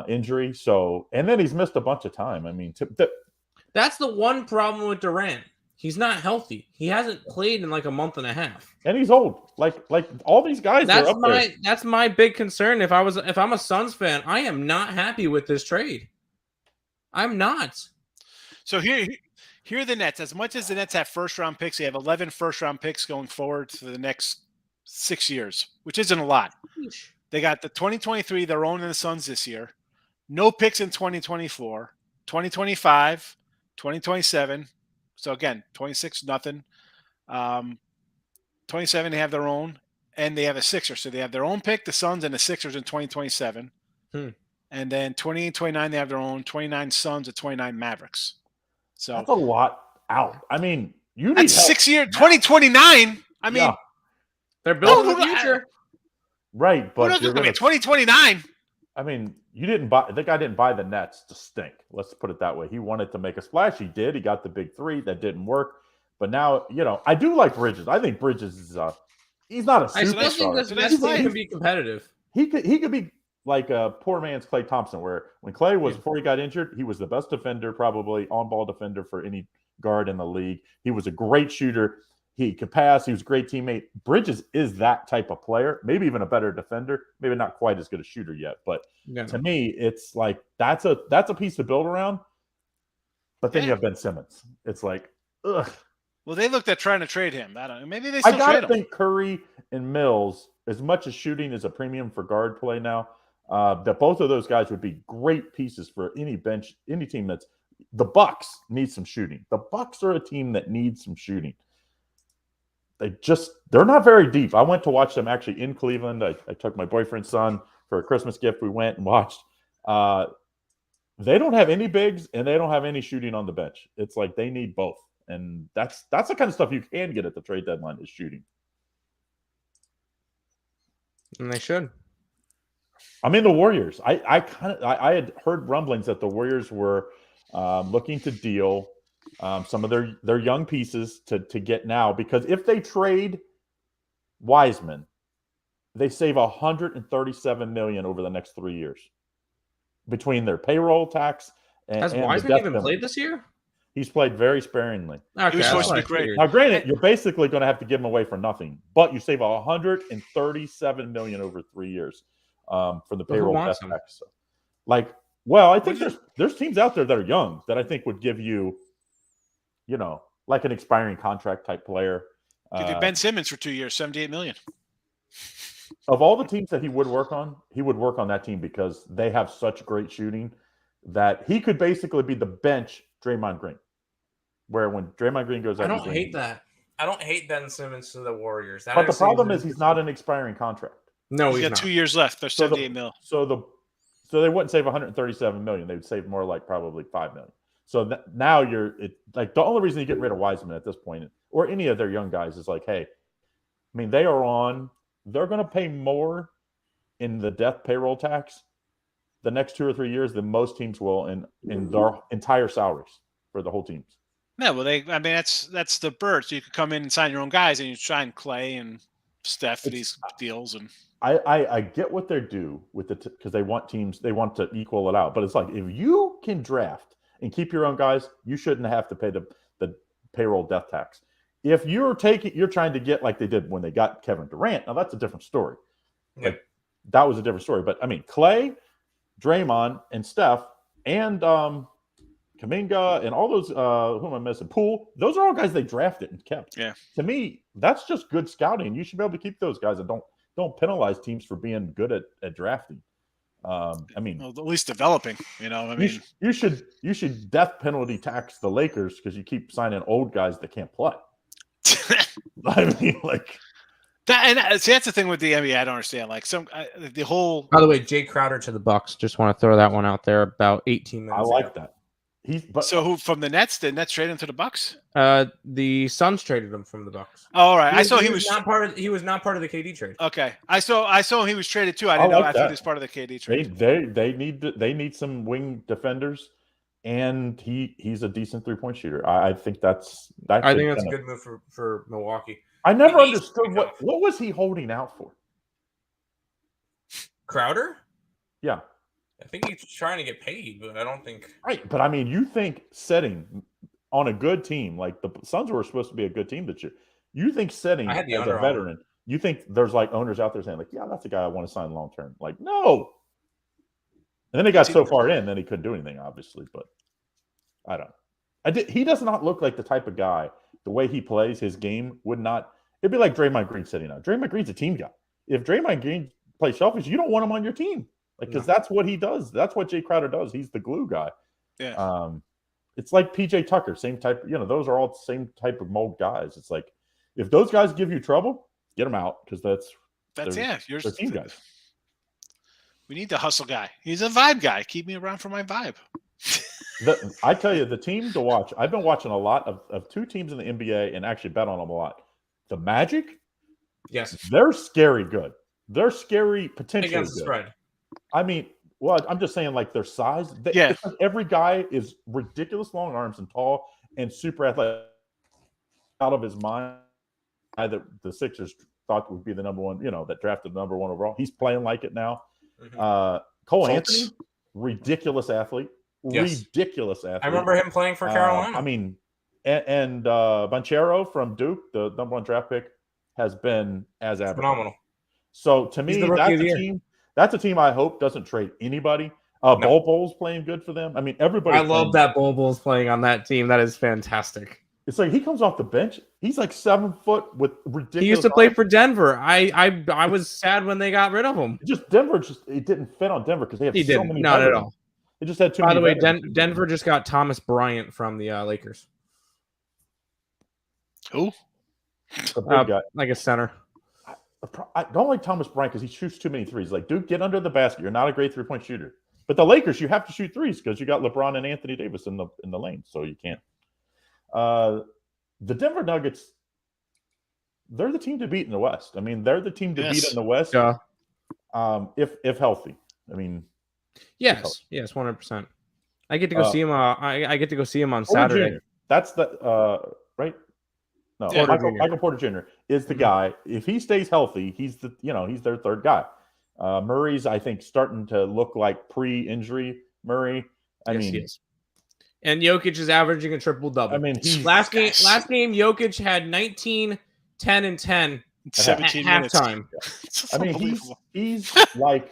injury. So, and then he's missed a bunch of time. I mean, that's the one problem with Durant. He's not healthy. He hasn't played in like a month and a half, and he's old. Like all these guys are up there. That's my big concern. If I'm a Suns fan, I am not happy with this trade. I'm not. So here are the Nets. As much as the Nets have first-round picks, they have 11 first-round picks going forward for the next 6 years, which isn't a lot. They got the 2023, their own in the Suns this year. No picks in 2024, 2025, 2027. So again, 26, nothing. 27, they have their own, and they have a Sixer. So they have their own pick, the Suns, and the Sixers in 2027. And then 28, 29, they have their own. 29 Suns and 29 Mavericks. So that's a lot out. I mean, you need that's 6 year, 2029. I mean, they're building the future. Right, but you're going to 2029. I mean, the guy didn't buy the Nets to stink. Let's put it that way. He wanted to make a splash. He did. He got the big 3. That didn't work. But now, you know, I do like Bridges. I think Bridges is he's not a superstar. I still think this can be competitive. He could be like a poor man's Klay Thompson, where when Klay was, before he got injured, he was the best defender, probably on-ball defender for any guard in the league. He was a great shooter. He could pass. He was a great teammate. Bridges is that type of player, maybe even a better defender, maybe not quite as good a shooter yet. But to me, it's like that's a piece to build around. But then you have Ben Simmons. It's like, ugh. Well, they looked at trying to trade him. I don't know. Maybe they still trade him. I gotta think Curry and Mills, as much as shooting is a premium for guard play now, that both of those guys would be great pieces for any team that's. The Bucks need some shooting. The Bucks are a team that needs some shooting. They're not very deep. I went to watch them actually in Cleveland. I took my boyfriend's son for a Christmas gift. We went and watched. They don't have any bigs and they don't have any shooting on the bench. It's like they need both. And that's the kind of stuff you can get at the trade deadline is shooting. And they should. I mean, the Warriors. I had heard rumblings that the Warriors were looking to deal some of their young pieces to get now, because if they trade Wiseman, they save $137 million over the next 3 years between their payroll tax and has Wiseman even played this year? He's played very sparingly. Okay, he was supposed to be great. Now, granted, you're basically going to have to give him away for nothing, but you save $137 million over 3 years for the payroll tax. So, I think there's teams out there that are young that I think would give you, you know, like an expiring contract type player. Give you Ben Simmons for 2 years, $78 million. Of all the teams that he would work on that team because they have such great shooting that he could basically be the bench Draymond Green. Where when Draymond Green goes out, I don't hate that. I don't hate Ben Simmons to the Warriors. But the problem is he's not an expiring contract. No, he's got not. 2 years left. There's $78 million. So they wouldn't save $137 million. They would save more like probably $5 million. So now the only reason you get rid of Wiseman at this point, or any of their young guys, is like, hey, I mean, they're going to pay more in the death payroll tax the next 2 or 3 years than most teams will in their entire salaries for the whole teams. Yeah, well, that's the bird. So you could come in and sign your own guys, and you sign Clay and Steph for these deals. And I get what they're due with because they want to equal it out. But it's like, if you can draft and keep your own guys, you shouldn't have to pay the payroll death tax. If you're trying to get like they did when they got Kevin Durant, now that's a different story. Yeah. Like, that was a different story. But I mean, Clay, Draymond, and Steph, and Kuminga, and all those who am I missing? Poole. Those are all guys they drafted and kept. Yeah. To me, that's just good scouting. You should be able to keep those guys and don't penalize teams for being good at drafting. I mean, well, at least developing. I mean, you should death penalty tax the Lakers because you keep signing old guys that can't play. I mean, like that. See, that's the thing with the NBA. I don't understand. Like the whole. By the way, Jay Crowder to the Bucks. Just want to throw that one out there. About 18 minutes. I like that. So who from the Nets? The Nets traded him to the Bucks. The Suns traded him from the Bucks. Oh, all right. I saw he was not part of. He was not part of the KD trade. Okay, I saw he was traded too. I didn't know. I think he was part of the KD trade. They need some wing defenders, and he's a decent 3-point shooter. I think that's I think that's a good move for Milwaukee. I never understood what was he holding out for. Crowder? Yeah. I think he's trying to get paid, but I don't think. Right, but I mean, you think setting on a good team, like the Suns were supposed to be a good team this year. You think setting as a veteran, you think there's like owners out there saying like, yeah, that's a guy I want to sign long term. Like, no. And then they got so far in, then he couldn't do anything, obviously. But I don't. He does not look like the type of guy. The way he plays, his game would not. It'd be like Draymond Green sitting out. Draymond Green's a team guy. If Draymond Green plays selfish, you don't want him on your team. Like, because that's what he does. That's what Jay Crowder does. He's the glue guy. Yeah. It's like PJ Tucker, same type. Those are all the same type of mold guys. It's like, if those guys give you trouble, get them out because you're team guys. We need the hustle guy. He's a vibe guy. Keep me around for my vibe. I tell you, the team to watch. I've been watching a lot of two teams in the NBA and actually bet on them a lot. The Magic, yes, they're scary good. They're scary potentially against the good. spread. I mean, well, I'm just saying, like, their size. It's like every guy is ridiculous long arms and tall and super athletic, out of his mind. Guy that the Sixers thought would be the number one, that drafted number one overall. He's playing like it now. Mm-hmm. Cole Anthony, ridiculous athlete. Yes. Ridiculous athlete. I remember him playing for Carolina. I mean, and Banchero from Duke, the number one draft pick, has been as average. Phenomenal. So to me, that's a team I hope doesn't trade anybody. Bol playing good for them. I mean, everybody. I love that Bol playing on that team. That is fantastic. It's like he comes off the bench. He's like 7 foot with ridiculous. He used to play for Denver. I was sad when they got rid of him. Denver it didn't fit on Denver because they have so many. Not at all. It just had too many. By the way, Denver just got Thomas Bryant from the Lakers. Who? A big guy, like a center. I don't like Thomas Bryant because he shoots too many threes. Like, dude, get under the basket. You're not a great 3-point shooter. But the Lakers, you have to shoot threes because you got LeBron and Anthony Davis in the lane, so you can't. The Denver Nuggets, they're the team to beat in the West. I mean, they're the team to beat in the West. Yeah. If healthy. I mean, yes, 100%. I get to go see him. I get to go see him on Saturday. Jr. That's the right. No, Michael Porter Jr. is the guy. If he stays healthy, he's their third guy. Murray's, I think, starting to look like pre-injury Murray. I mean, he is. And Jokic is averaging a triple-double. I mean, last game, Jokic had 19, 10, and 10 17 at minutes. halftime. I mean, he's like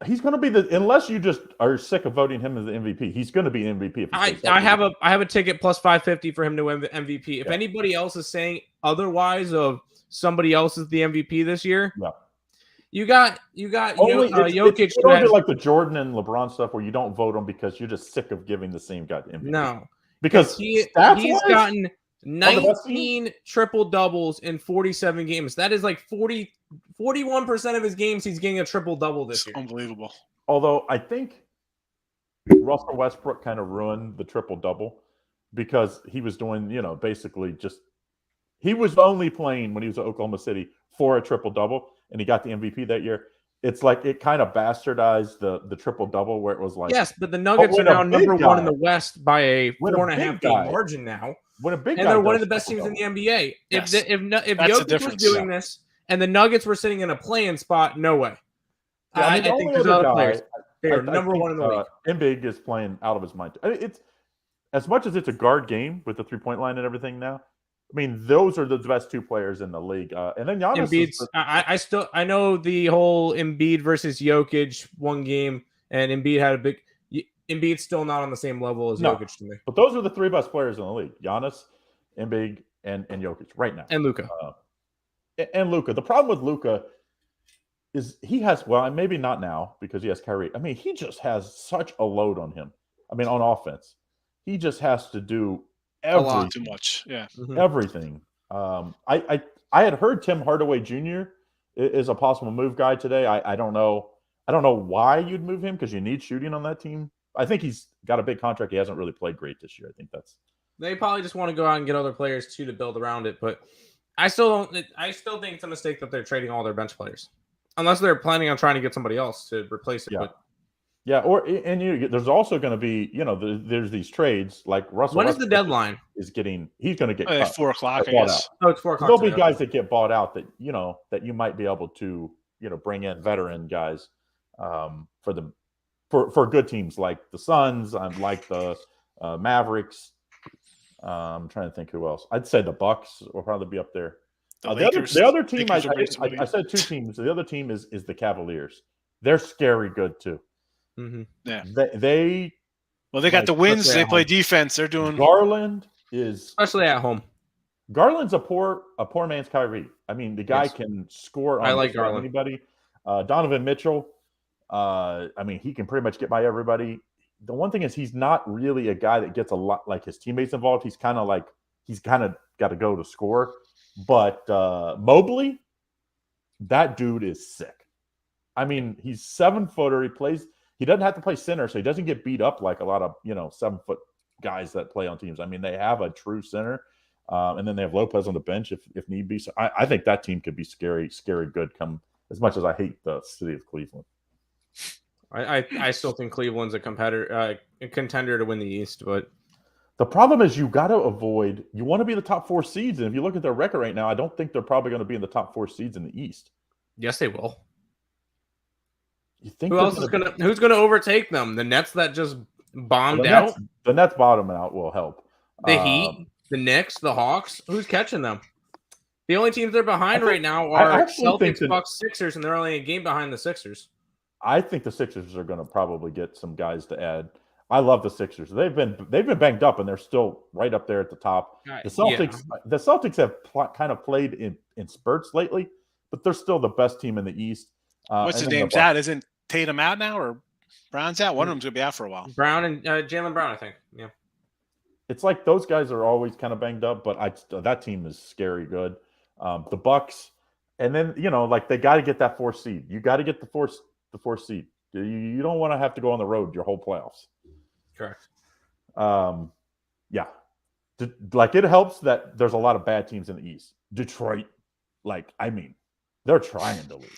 he's going to be unless you just are sick of voting him as the MVP. He's going to be MVP. I have a ticket plus 550 for him to win the MVP. If anybody else is saying otherwise of somebody else is the MVP this year, you got Jokic. It's like the Jordan and LeBron stuff where you don't vote them because you're just sick of giving the same guy the MVP. No, because he's gotten 19 triple doubles in 47 games. That is like 41% of his games he's getting a triple double this year. Unbelievable. Although I think Russell Westbrook kind of ruined the triple double because he was doing, basically just he was only playing when he was at Oklahoma City for a triple double, and he got the MVP that year. it's like it kind of bastardized the triple double where it was like Yes, but the Nuggets are when a now big number one in guy- the West by a when a 4.5 big game guy- margin now, when a big and guy they're one of does the best teams in the triple-double. NBA. Yes. If That's the Jokic was difference. doing this and the Nuggets were sitting in a play-in spot, no way. Yeah, I the think only there's other other guy, players. They are I number think, one in the league. Embiid is playing out of his mind. I mean, it's as much as it's a guard game with the 3-point line and everything now. I mean, those are the best 2 players in the league. And then Giannis Embiid's. I know the whole Embiid versus Jokic one game, and Embiid had a big. Embiid's still not on the same level as No. Jokic to me, but those are the 3 best players in the league: Giannis, Embiid, and Jokic right now. and Luka. And Luka. The problem with Luka is he has, well, maybe not now because he has Kyrie. I mean, he just has such a load on him. I mean, on offense, he just has to do A lot everything. too much. Yeah. Everything. I had heard Tim Hardaway Jr. is a possible move guy today. I don't know. I don't know why you'd move him because you need shooting on that team. I think he's got a big contract. He hasn't really played great this year. I think that's. They probably just want to go out and get other players too to build around it, but I still don't. I still think it's a mistake that they're trading all their bench players, unless they're planning on trying to get somebody else to replace it. Yeah. But Yeah, there's also going to be, there's these trades like Russell. when is the Westbrook deadline? Is getting he's going to get At cut, 4 o'clock, I bought guess. Oh, it's 4 o'clock. There'll be today. guys that get bought out that that you might be able to bring in veteran guys for good teams like the Suns and like the Mavericks. I'm trying to think who else. I'd say the Bucks will probably be up there. The other team, Lakers will get somebody. I said 2 teams. The other team is the Cavaliers. They're scary good too. Mhm. Yeah. They Well, they got Like, the wins. especially They at play home. defense. They're doing. Garland is Especially at home. Garland's a poor man's Kyrie. I mean, the guy Yes. can score on I like just about Garland. anybody. Donovan Mitchell, I mean, he can pretty much get by everybody. The one thing is he's not really a guy that gets a lot like his teammates involved. He's kind of got to go to score. But Mobley, that dude is sick. I mean, he's 7-footer. He doesn't have to play center, so he doesn't get beat up like a lot of 7-foot guys that play on teams. I mean, they have a true center, and then they have Lopez on the bench if need be. So I think that team could be scary good. Come as much as I hate the city of Cleveland. I still think Cleveland's a contender to win the East, but The problem is you got to avoid. You want to be the top 4 seeds, and if you look at their record right now, I don't think they're probably going to be in the top 4 seeds in the East. yes, they will. You think Who they're else is who's gonna overtake them? The Nets that just bombed the out, Nets, the Nets bottom out will help. the Heat, the Knicks, the Hawks. Who's catching them? The only teams they're behind I think- right now I are actually think Celtics, the- Bucks, Sixers, and they're only a game behind the Sixers. I think the Sixers are going to probably get some guys to add. I love the Sixers. They've been banged up, and they're still right up there at the top. The Celtics have kind of played in spurts lately, but they're still the best team in the East. What's and his then the name's Bucks. out? Isn't Tatum out now or Brown's out? One of them's gonna be out for a while. Brown and Jaylen Brown, I think. Yeah. It's like those guys are always kind of banged up, but that team is scary good. The Bucks, and then like they got to get that 4th seed. You got to get the 4th seed. You don't want to have to go on the road your whole playoffs. Correct. Yeah. Like it helps that there's a lot of bad teams in the East. Detroit, they're trying to lose.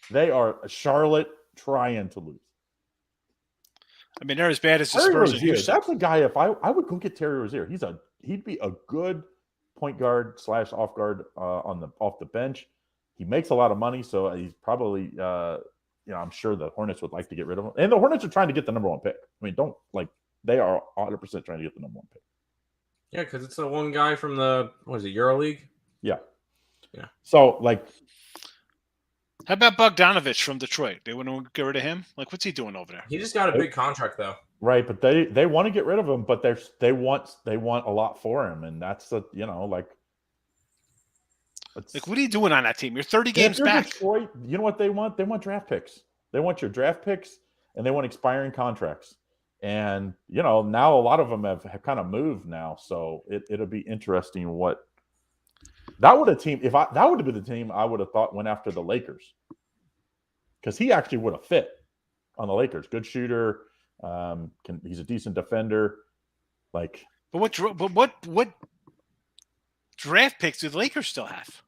They are Charlotte trying to lose. I mean, they're as bad as the Terry Spurs. And Rozier, Houston. that's a guy. If I would go get Terry Rozier, he'd be a good point guard / off guard off the bench. He makes a lot of money, so he's probably I'm sure the Hornets would like to get rid of him. And the Hornets are trying to get the number 1 pick. I mean, they are 100% trying to get the number 1 pick. Yeah, because it's the one guy from the EuroLeague. Yeah. Yeah. So How about Bogdanovich from Detroit? They want to get rid of him? Like, what's he doing over there? He just got a big contract though. right, but they want to get rid of him, but they want a lot for him, and that's Like, what are you doing on that team? You're 30 games back. Detroit, you know what they want? They want draft picks. They want your draft picks, and they want expiring contracts. And now a lot of them have kind of moved now, so it'll be interesting what that would have team. That would have been the team I would have thought went after the Lakers, because he actually would have fit on the Lakers. Good shooter, he's a decent defender. But what draft picks do the Lakers still have?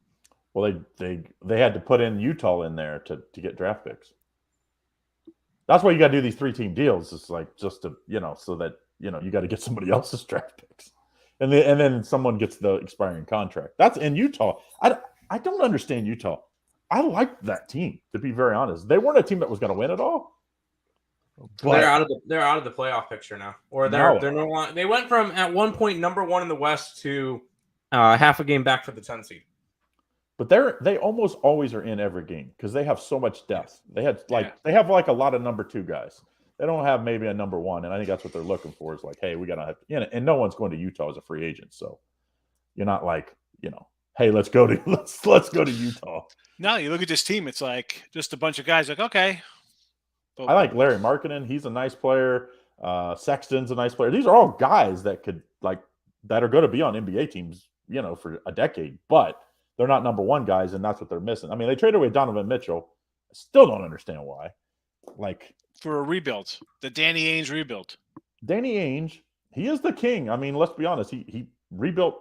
Well, they had to put in Utah in there to get draft picks. That's why you got to do these 3-team deals. It's like just to, so that, you got to get somebody else's draft picks. And then someone gets the expiring contract. That's in Utah. I don't understand Utah. I liked that team, to be very honest. They weren't a team that was going to win it all. But They're out of the playoff picture now, or they're no longer. They went from at one point number 1 in the West to half a game back for the 10 seed. But they almost always are in every game because they have so much depth. They have a lot of number 2 guys. They don't have maybe a number 1, and I think that's what they're looking for. Is like, hey, we gotta have, and no one's going to Utah as a free agent, so you're not like, hey, let's go to Utah. No, you look at this team; it's like just a bunch of guys. Like, okay, I like Larry Markkinen. He's a nice player. Sexton's a nice player. These are all guys that that are going to be on NBA teams, for a decade, but they're not number 1 guys, and that's what they're missing. I mean, they traded away Donovan Mitchell. I still don't understand why. Like, for a rebuild, the Danny Ainge rebuild. Danny Ainge, he is the king. I mean, let's be honest. He rebuilt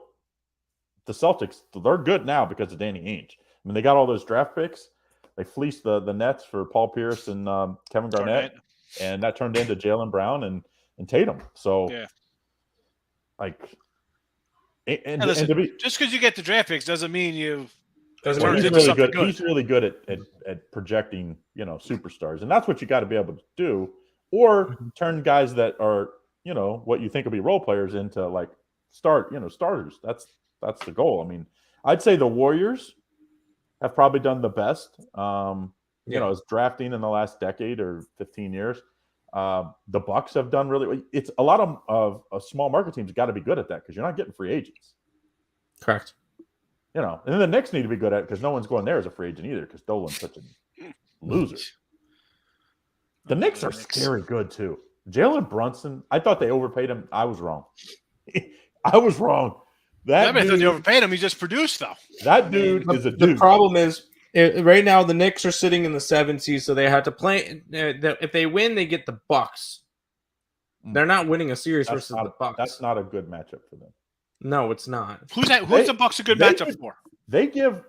the Celtics. They're good now because of Danny Ainge. I mean, they got all those draft picks. They fleeced the Nets for Paul Pierce and Kevin Garnett, and that turned into Jaylen Brown and Tatum. So, yeah, like, listen, to be, just because you get the draft picks doesn't mean you. He's really good. He's really good at projecting, superstars, and that's what you got to be able to do, or turn guys that are, what you think will be role players into like starters. That's the goal. I mean, I'd say the Warriors have probably done the best, as drafting in the last decade or 15 years. The Bucks have done really. It's a lot of small market teams got to be good at that because you're not getting free agents. Correct. And then the Knicks need to be good at it because no one's going there as a free agent either because Dolan's such a loser. The Knicks are scary good too. Jalen Brunson, I thought they overpaid him. I was wrong. I was wrong. I thought they overpaid him. He just produced though. That dude is a dude. The problem is right now the Knicks are sitting in the 7th seed, so they have to play. If they win, they get the Bucks. They're not winning a series versus the Bucks. That's not a good matchup for them. No, it's not. Who's the Bucks a good matchup for? They give.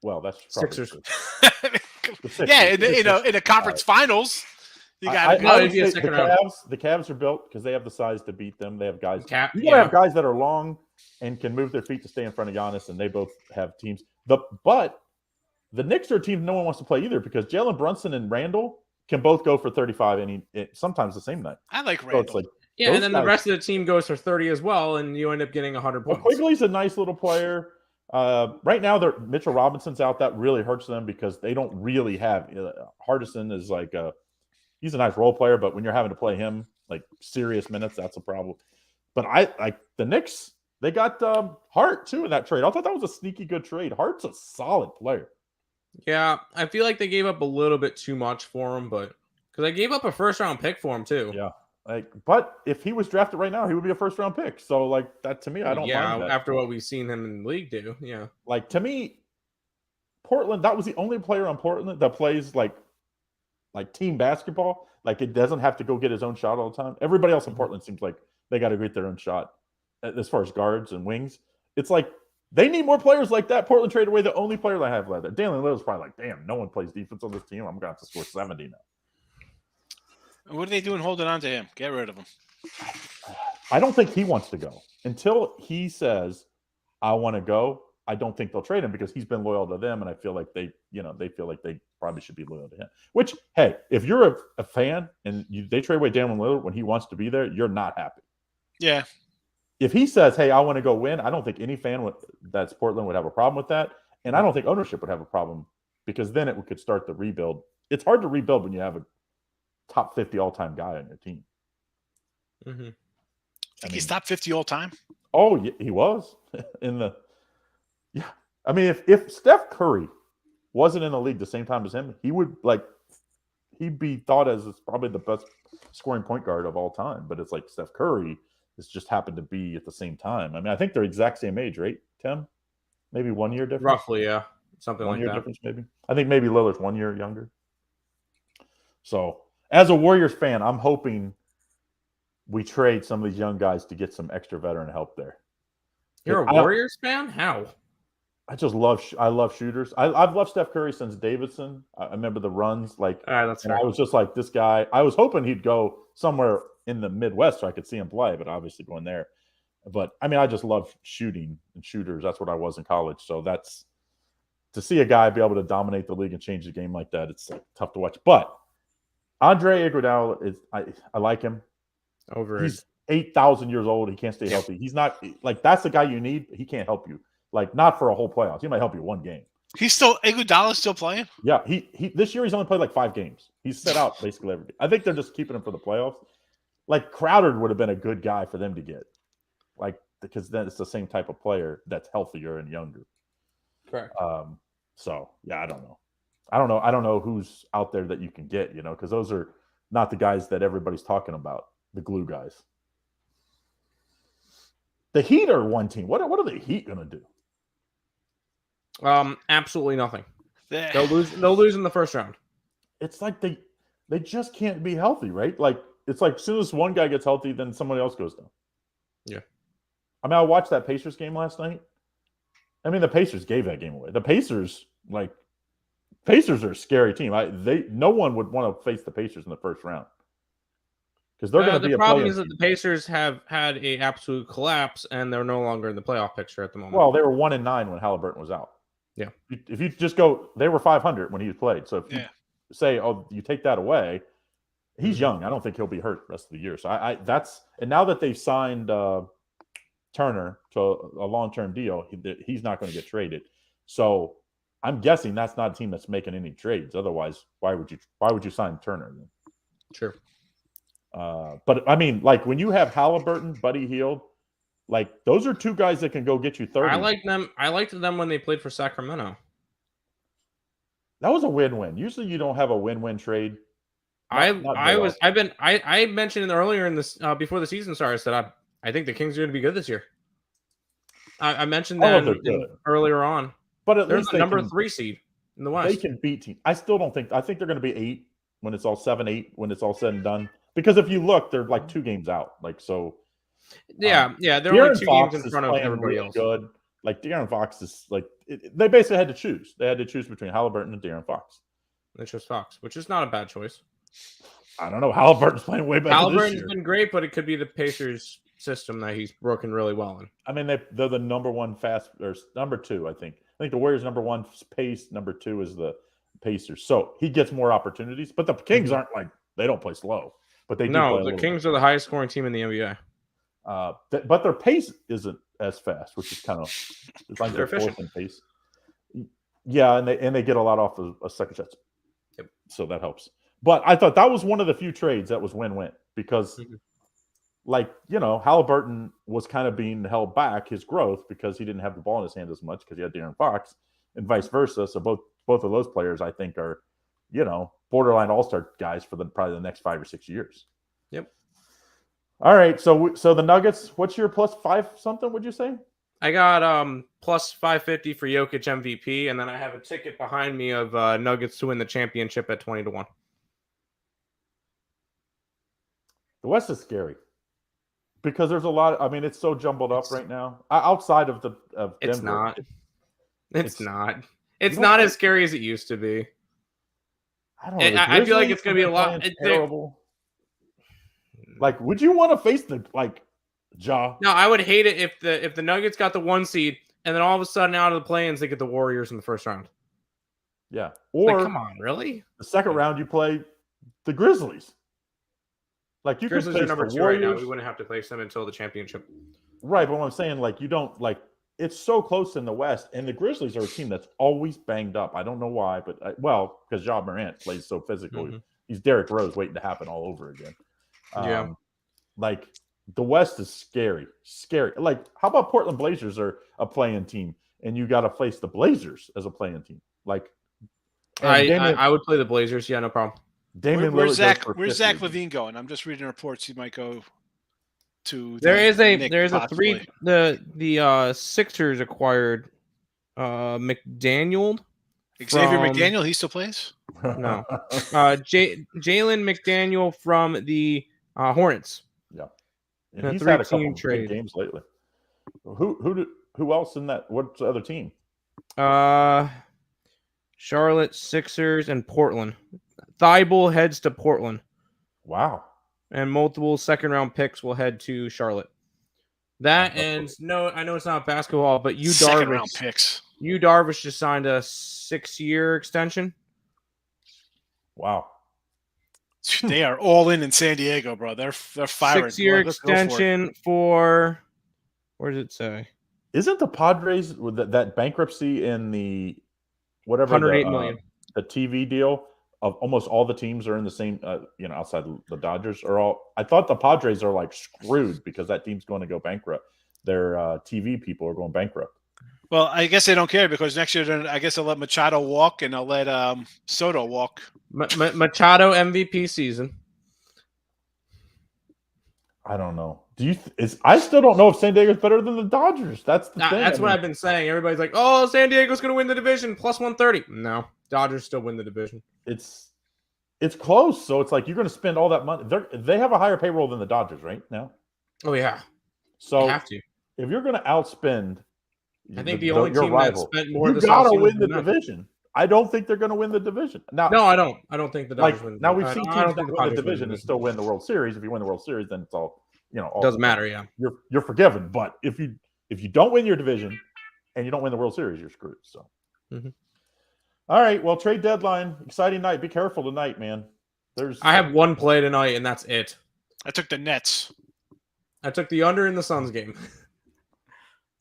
Well, that's Sixers. Yeah, in the conference finals, you got the Cavs are built because they have the size to beat them. They have guys. You have guys that are long and can move their feet to stay in front of Giannis, and they both have teams. But the Knicks are a team no one wants to play either because Jalen Brunson and Randall can both go for 35 sometimes the same night. I like Randall. So it's like, and then the rest of the team goes for 30 as well, and you end up getting 100 points. Quigley's a nice little player. Right now, Mitchell Robinson's out. That really hurts them because they don't really have Hardison is like he's a nice role player, but when you're having to play him like serious minutes, that's a problem. But I like the Knicks. They got Hart too in that trade. I thought that was a sneaky good trade. Hart's a solid player. Yeah, I feel like they gave up a little bit too much for him, but because I gave up a 1st-round pick for him too. Yeah. But if he was drafted right now, he would be a 1st-round pick. So, that to me, I don't mind that. After what we've seen him in the league do, yeah. To me, Portland, that was the only player on Portland that plays like team basketball. It doesn't have to go get his own shot all the time. Everybody else in Portland seems like they got to get their own shot as far as guards and wings. It's like they need more players like that. Portland traded away the only player they have left. Damian Lillard's probably like, damn, no one plays defense on this team. I'm going to have to score 70 now. What are they doing holding on to him? Get rid of him. I don't think he wants to go. Until he says, I want to go, I don't think they'll trade him because he's been loyal to them, and I feel like they feel like they probably should be loyal to him. Which, hey, if you're a fan and they trade away Damian Lillard when he wants to be there, you're not happy. Yeah. If he says, hey, I want to go win, I don't think any fan that's Portland would have a problem with that, and I don't think ownership would have a problem because then it could start the rebuild. It's hard to rebuild when you have a top 50 all-time guy on your team. Mm-hmm. He's top 50 all-time? Oh, yeah, he was in the – yeah. I mean, if Steph Curry wasn't in the league the same time as him, he would he'd be thought as probably the best scoring point guard of all time. But it's like Steph Curry has just happened to be at the same time. I mean, I think they're exact same age, right, Tim? Maybe 1 year difference? Roughly, yeah. Something like that. 1 year difference, maybe. I think maybe Lillard's 1 year younger. So – as a Warriors fan, I'm hoping we trade some of these young guys to get some extra veteran help there. You're a Warriors fan? How? I just love I love shooters. I've loved Steph Curry since Davidson. I remember the runs, like, All right, that's and fair. I was just like, this guy. I was hoping he'd go somewhere in the Midwest so I could see him play, but obviously going there. But I mean, I just love shooting and shooters. That's what I was in college. So that's to see a guy be able to dominate the league and change the game like that. It's like tough to watch. But Andre Iguodala is I like him. He's 8,000 years old. He can't stay healthy. He's not like that's the guy you need. He can't help you. Like not for a whole playoffs. He might help you one game. Iguodala's still playing? Yeah, he this year he's only played like 5 games. He's set out basically every game. I think they're just keeping him for the playoffs. Like Crowder would have been a good guy for them to get. Like because then it's the same type of player that's healthier and younger. Correct. So yeah, I don't know. I don't know who's out there that you can get, because those are not the guys that everybody's talking about, the glue guys. The Heat are one team. What are the Heat gonna do? Absolutely nothing. They'll lose in the first round. It's like they just can't be healthy, right? Like it's like as soon as one guy gets healthy, then somebody else goes down. Yeah. I mean, I watched that Pacers game last night. I mean, the Pacers gave that game away. The Pacers are a scary team. No one would want to face the Pacers in the first round because they're going to be. The problem is that the Pacers have had a absolute collapse, and they're no longer in the playoff picture at the moment. Well, they were 1-9 when Halliburton was out. Yeah. If you just go, they were 500 when he played. So if you say, oh, you take that away, he's young. I don't think he'll be hurt the rest of the year. So and now that they've signed Turner to a long-term deal, he's not going to get traded. So I'm guessing that's not a team that's making any trades. Otherwise, why would you sign Turner then? Sure. But I mean, like when you have Halliburton, Buddy Hield, like those are 2 guys that can go get you 30. I liked them when they played for Sacramento. That was a win-win. Usually you don't have a win-win trade. I mentioned earlier in this before the season started that I think the Kings are going to be good this year. I mentioned that earlier on. But they're the number 3 seed in the West. They can beat teams. I still don't think. I think they're going to be 8 when it's all 7-8 when it's all said and done. Because if you look, they're like 2 games out. Like so. Yeah, they're only 2 games in front of everybody else. Good. Like De'Aaron Fox is like they basically had to choose. They had to choose between Halliburton and De'Aaron Fox. They chose Fox, which is not a bad choice. I don't know. Halliburton's playing way better. Halliburton's been great, but it could be the Pacers system that he's broken really well in. I mean, they're the number 1 fast or number 2. I think the Warriors number 1 pace. Number 2 is the Pacers. So he gets more opportunities. But the Kings aren't like they don't play slow. But they do the Kings are the highest scoring team in the NBA. But their pace isn't as fast, which is kind of it's like they're their efficient. 4th in pace. Yeah, and they get a lot off of a second shots. Yep. So that helps. But I thought that was one of the few trades that was win-win because, Halliburton was kind of being held back his growth because he didn't have the ball in his hand as much because he had De'Aaron Fox, and vice versa. So both of those players, I think, are borderline all-star guys for probably the next 5 or 6 years. Yep. All right, so the Nuggets. What's your plus 5 something? Would you say? I got plus 550 for Jokic MVP, and then I have a ticket behind me of Nuggets to win the championship at 20-1. The West is scary because there's a lot. I mean, it's so jumbled up right now. Outside of Denver, it's not. It's not. It's not as scary as it used to be. I don't know. I feel like it's going to be a lot. Terrible. Like, would you want to face the Ja? No, I would hate it if the Nuggets got the 1 seed and then all of a sudden out of the play-ins they get the Warriors in the first round. Yeah, or come on, really? The second round you play the Grizzlies. Like you Grizzlies could are number 2 right now. We wouldn't have to face them until the championship. Right, but what I'm saying, like you don't like it's so close in the West, and the Grizzlies are a team that's always banged up. I don't know why, but because Ja Morant plays so physical. Mm-hmm. He's Derrick Rose waiting to happen all over again. Yeah. Like the West is scary. Like, how about Portland Blazers are a play-in team, and you got to face the Blazers as a play-in team? Like, I would play the Blazers. Yeah, no problem. Where's Zach LaVine going? I'm just reading reports he might go to. There's a 3. The Sixers acquired McDaniel. Xavier McDaniel. He still plays. No. Jalen McDaniel from the Hornets. Yeah, and he's had a couple of games lately. Who else in that? What's the other team? Charlotte, Sixers, and Portland. Thibault heads to Portland, Wow. and multiple second-round picks will head to Charlotte. That Wow. and no, I know it's not basketball, but Second round Darvish. picks. Darvish just signed a 6-year extension. Wow. They are all in San Diego, bro. They're firing. 6-year Go for it. extension for where does it say? Isn't the Padres with that bankruptcy in the whatever 108 the, million. The TV deal of almost all the teams are in the same outside the Dodgers are all. I thought the Padres are like screwed because that team's going to go bankrupt. Their TV people are going bankrupt. Well, I guess they don't care because next year, I guess they'll let Machado walk and they'll let Soto walk. Machado MVP season. I don't know. I still don't know if San Diego's better than the Dodgers. That's the thing. That's what I've been saying. Everybody's like, "Oh, San Diego's going to win the division plus 130." No, Dodgers still win the division. It's close, so it's like you're going to spend all that money. They have a higher payroll than the Dodgers right now. Oh yeah, so you have to. If you're going to outspend, I think the only team that spent more. You got to win the division. I don't think they're going to win the division. Now, no, I don't. I don't think the Dodgers win. Now we've seen teams that win the division and still win the World Series. If you win the World Series, then it's all doesn't matter. Yeah, you're forgiven. But if you don't win your division and you don't win the World Series, you're screwed. So, All right. Well, trade deadline, exciting night. Be careful tonight, man. I have one play tonight, and that's it. I took the Nets. I took the under in the Suns game,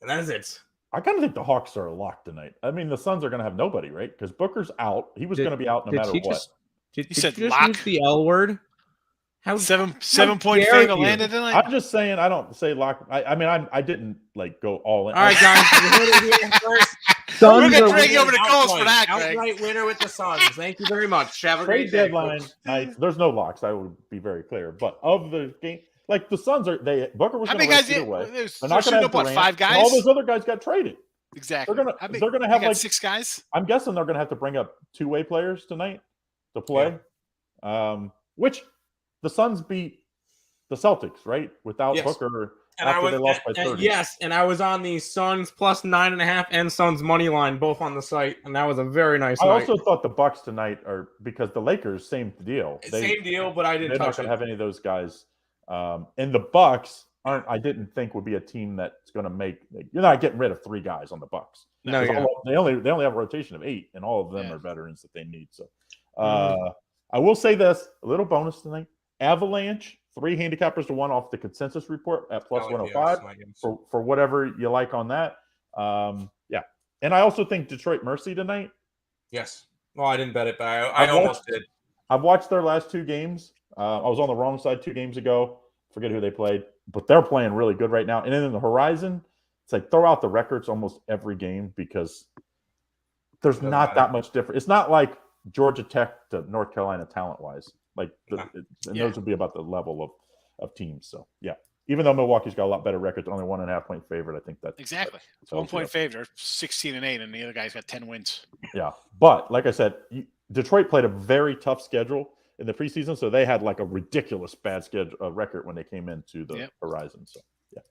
and that is it. I kind of think the Hawks are locked tonight. I mean, the Suns are going to have nobody, right? Because Booker's out. He was going to be out no matter what. Did said you lock? use the L word? How 7-point favor landed tonight? I'm just saying. I don't say lock. I mean, I didn't like go all in. All right, guys. You heard it here first. We're going to drag you over to Coles for that, Greg. Outright winner with the Suns. Thank you very much. Have a Trade great day. deadline night. There's no locks. I would be very clear. But of the game, like the Suns are, Booker was going to race either way. They're not going to have what, 5 guys? All those other guys got traded. Exactly. They're gonna have like 6 guys. I'm guessing they're gonna have to bring up 2-way players tonight to play. Yeah. Which the Suns beat the Celtics, right? Without Booker after they lost by 30. Yes, and I was on the Suns plus 9.5 and Suns money line both on the site, and that was a very nice night. I also thought the Bucks tonight are because the Lakers, same deal. Same deal, but I didn't touch it. They're not gonna have any of those guys. And the Bucks I didn't think would be a team that's going to make. You're not getting rid of 3 guys on the Bucks. No, they only have a rotation of 8, and all of them are veterans that they need. So, I will say this: a little bonus tonight. Avalanche 3 handicappers to 1 off the consensus report at plus 105 for whatever you like on that. Yeah, and I also think Detroit Mercy tonight. Yes. Well, I didn't bet it, but I almost did. I've watched their last 2 games. I was on the wrong side 2 games ago. Forget who they played, but they're playing really good right now. And then in the horizon, it's like throw out the records almost every game because there's not that much difference. It's not like Georgia Tech to North Carolina talent-wise. Like, those would be about the level of teams. So, yeah. Even though Milwaukee's got a lot better records, only 1.5-point favorite, I think that's exactly. It's 1-point favorite, 16-8, and the other guy's got 10 wins. Yeah, but like I said, Detroit played a very tough schedule in the preseason, so they had like a ridiculous bad schedule record when they came into the horizon. So, yeah.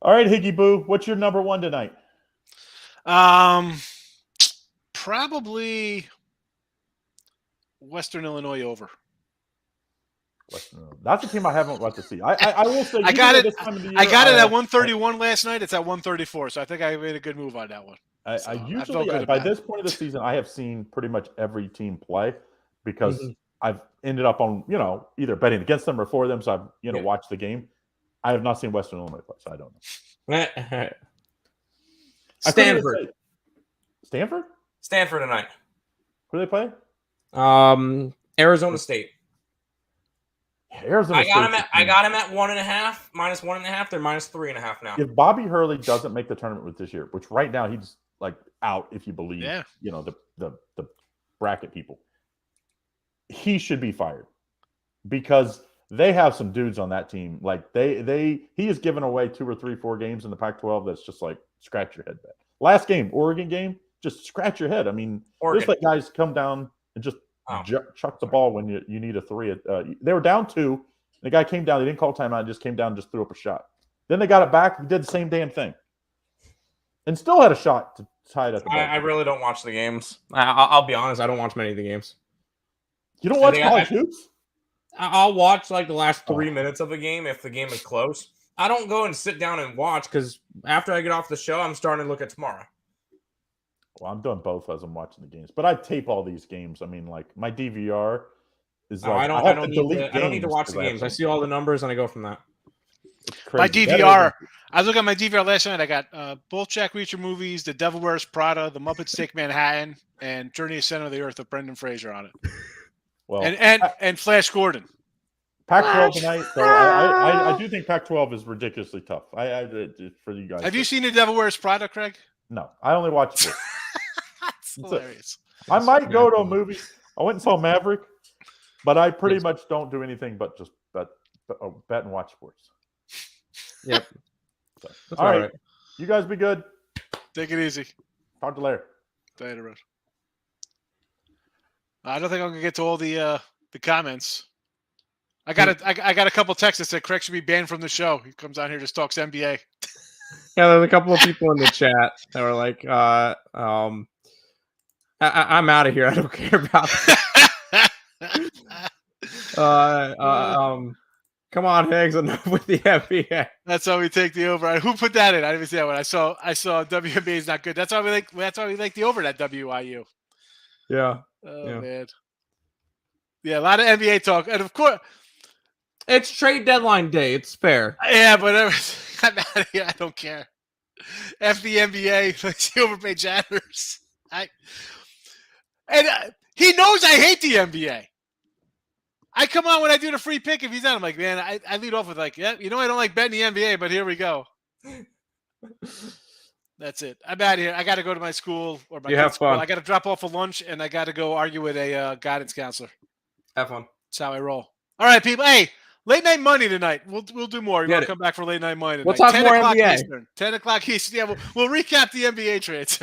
All right, Higgy Boo, what's your number 1 tonight? Probably Western Illinois over. That's a team I haven't got to see. I will say I got it. I got it at 131 last night. It's at 134, so I think I made a good move on that one. I usually by this point of the season, I have seen pretty much every team play because I've ended up on either betting against them or for them. So I've watched the game. I have not seen Western Illinois play, so I don't know. Stanford tonight. Who do they play? Arizona State. Arizona I got him at 1.5, minus 1.5. They're minus 3.5 now. If Bobby Hurley doesn't make the tournament with this year, which right now he's like out, if you believe, the bracket people, he should be fired because they have some dudes on that team. Like he has given away 2 or 3, 4 games in the Pac-12. That's just like scratch your head. Bet. Last game, Oregon game, just scratch your head. I mean, just let guys come down and just chuck the ball when you need a 3. They were down 2. The guy came down. They didn't call timeout. Just came down and just threw up a shot. Then they got it back. He did the same damn thing. and still had a shot to tie it at the I buzzer. really don't watch the games. I'll be honest. I don't watch many of the games. You don't watch think college hoops? I'll watch like the last 3 minutes of a game if the game is close. I don't go and sit down and watch because after I get off the show, I'm starting to look at tomorrow. Well, I'm doing both as I'm watching the games, but I tape all these games. I mean, like my DVR is. No, like, I have don't to need delete to. I don't need to games watch 'cause the I have games. I to- see all the numbers and I go from that. It's My crazy. That DVR. I look at my DVR last night. I got both Jack Reacher movies, The Devil Wears Prada, The Muppets Take Manhattan, and Journey to Center of the Earth with Brendan Fraser on it, well, and Flash Gordon. Pac-12 tonight. So I do think Pac-12 is ridiculously tough. For you guys. Have you seen The Devil Wears Prada, Craig? No, I only watch sports. That's That's it. hilarious. I might go to a movie. I went and saw Maverick, but I pretty much don't do anything but just bet and watch sports. Yep. So, That's all all right. You guys be good. Take it easy. Talk to you later. Later, Rod. I don't think I'm gonna get to all the comments. I got a couple texts that said Craig should be banned from the show. He comes on here just talks NBA. Yeah, there's a couple of people in the chat that were like, I'm out of here. I don't care about come on, Higgs, enough with the NBA. That's how we take the over. Who put that in? I didn't even see that one. I saw WNBA is not good. That's why we like the over at WIU. Yeah. Oh Yeah. man. Yeah, a lot of NBA talk. And of course, It's trade deadline day. It's fair. yeah, but I'm out of here. I don't care. F the NBA. Let's see overpaid jatters. He knows I hate the NBA. I come on when I do the free pick. If he's on, I'm like, man, I lead off with like, yeah, I don't like betting the NBA, but here we go. That's it. I'm out of here. I got to go to my school or my You have kid's school. fun. I got to drop off for lunch, and I got to go argue with a guidance counselor. Have fun. That's how I roll. All right, people. Hey, late night money tonight. We'll do more. Get We'll it. come back for late night money. We'll tonight. talk more 10 o'clock NBA. Eastern. 10 o'clock Eastern. Yeah, we'll recap the NBA trades.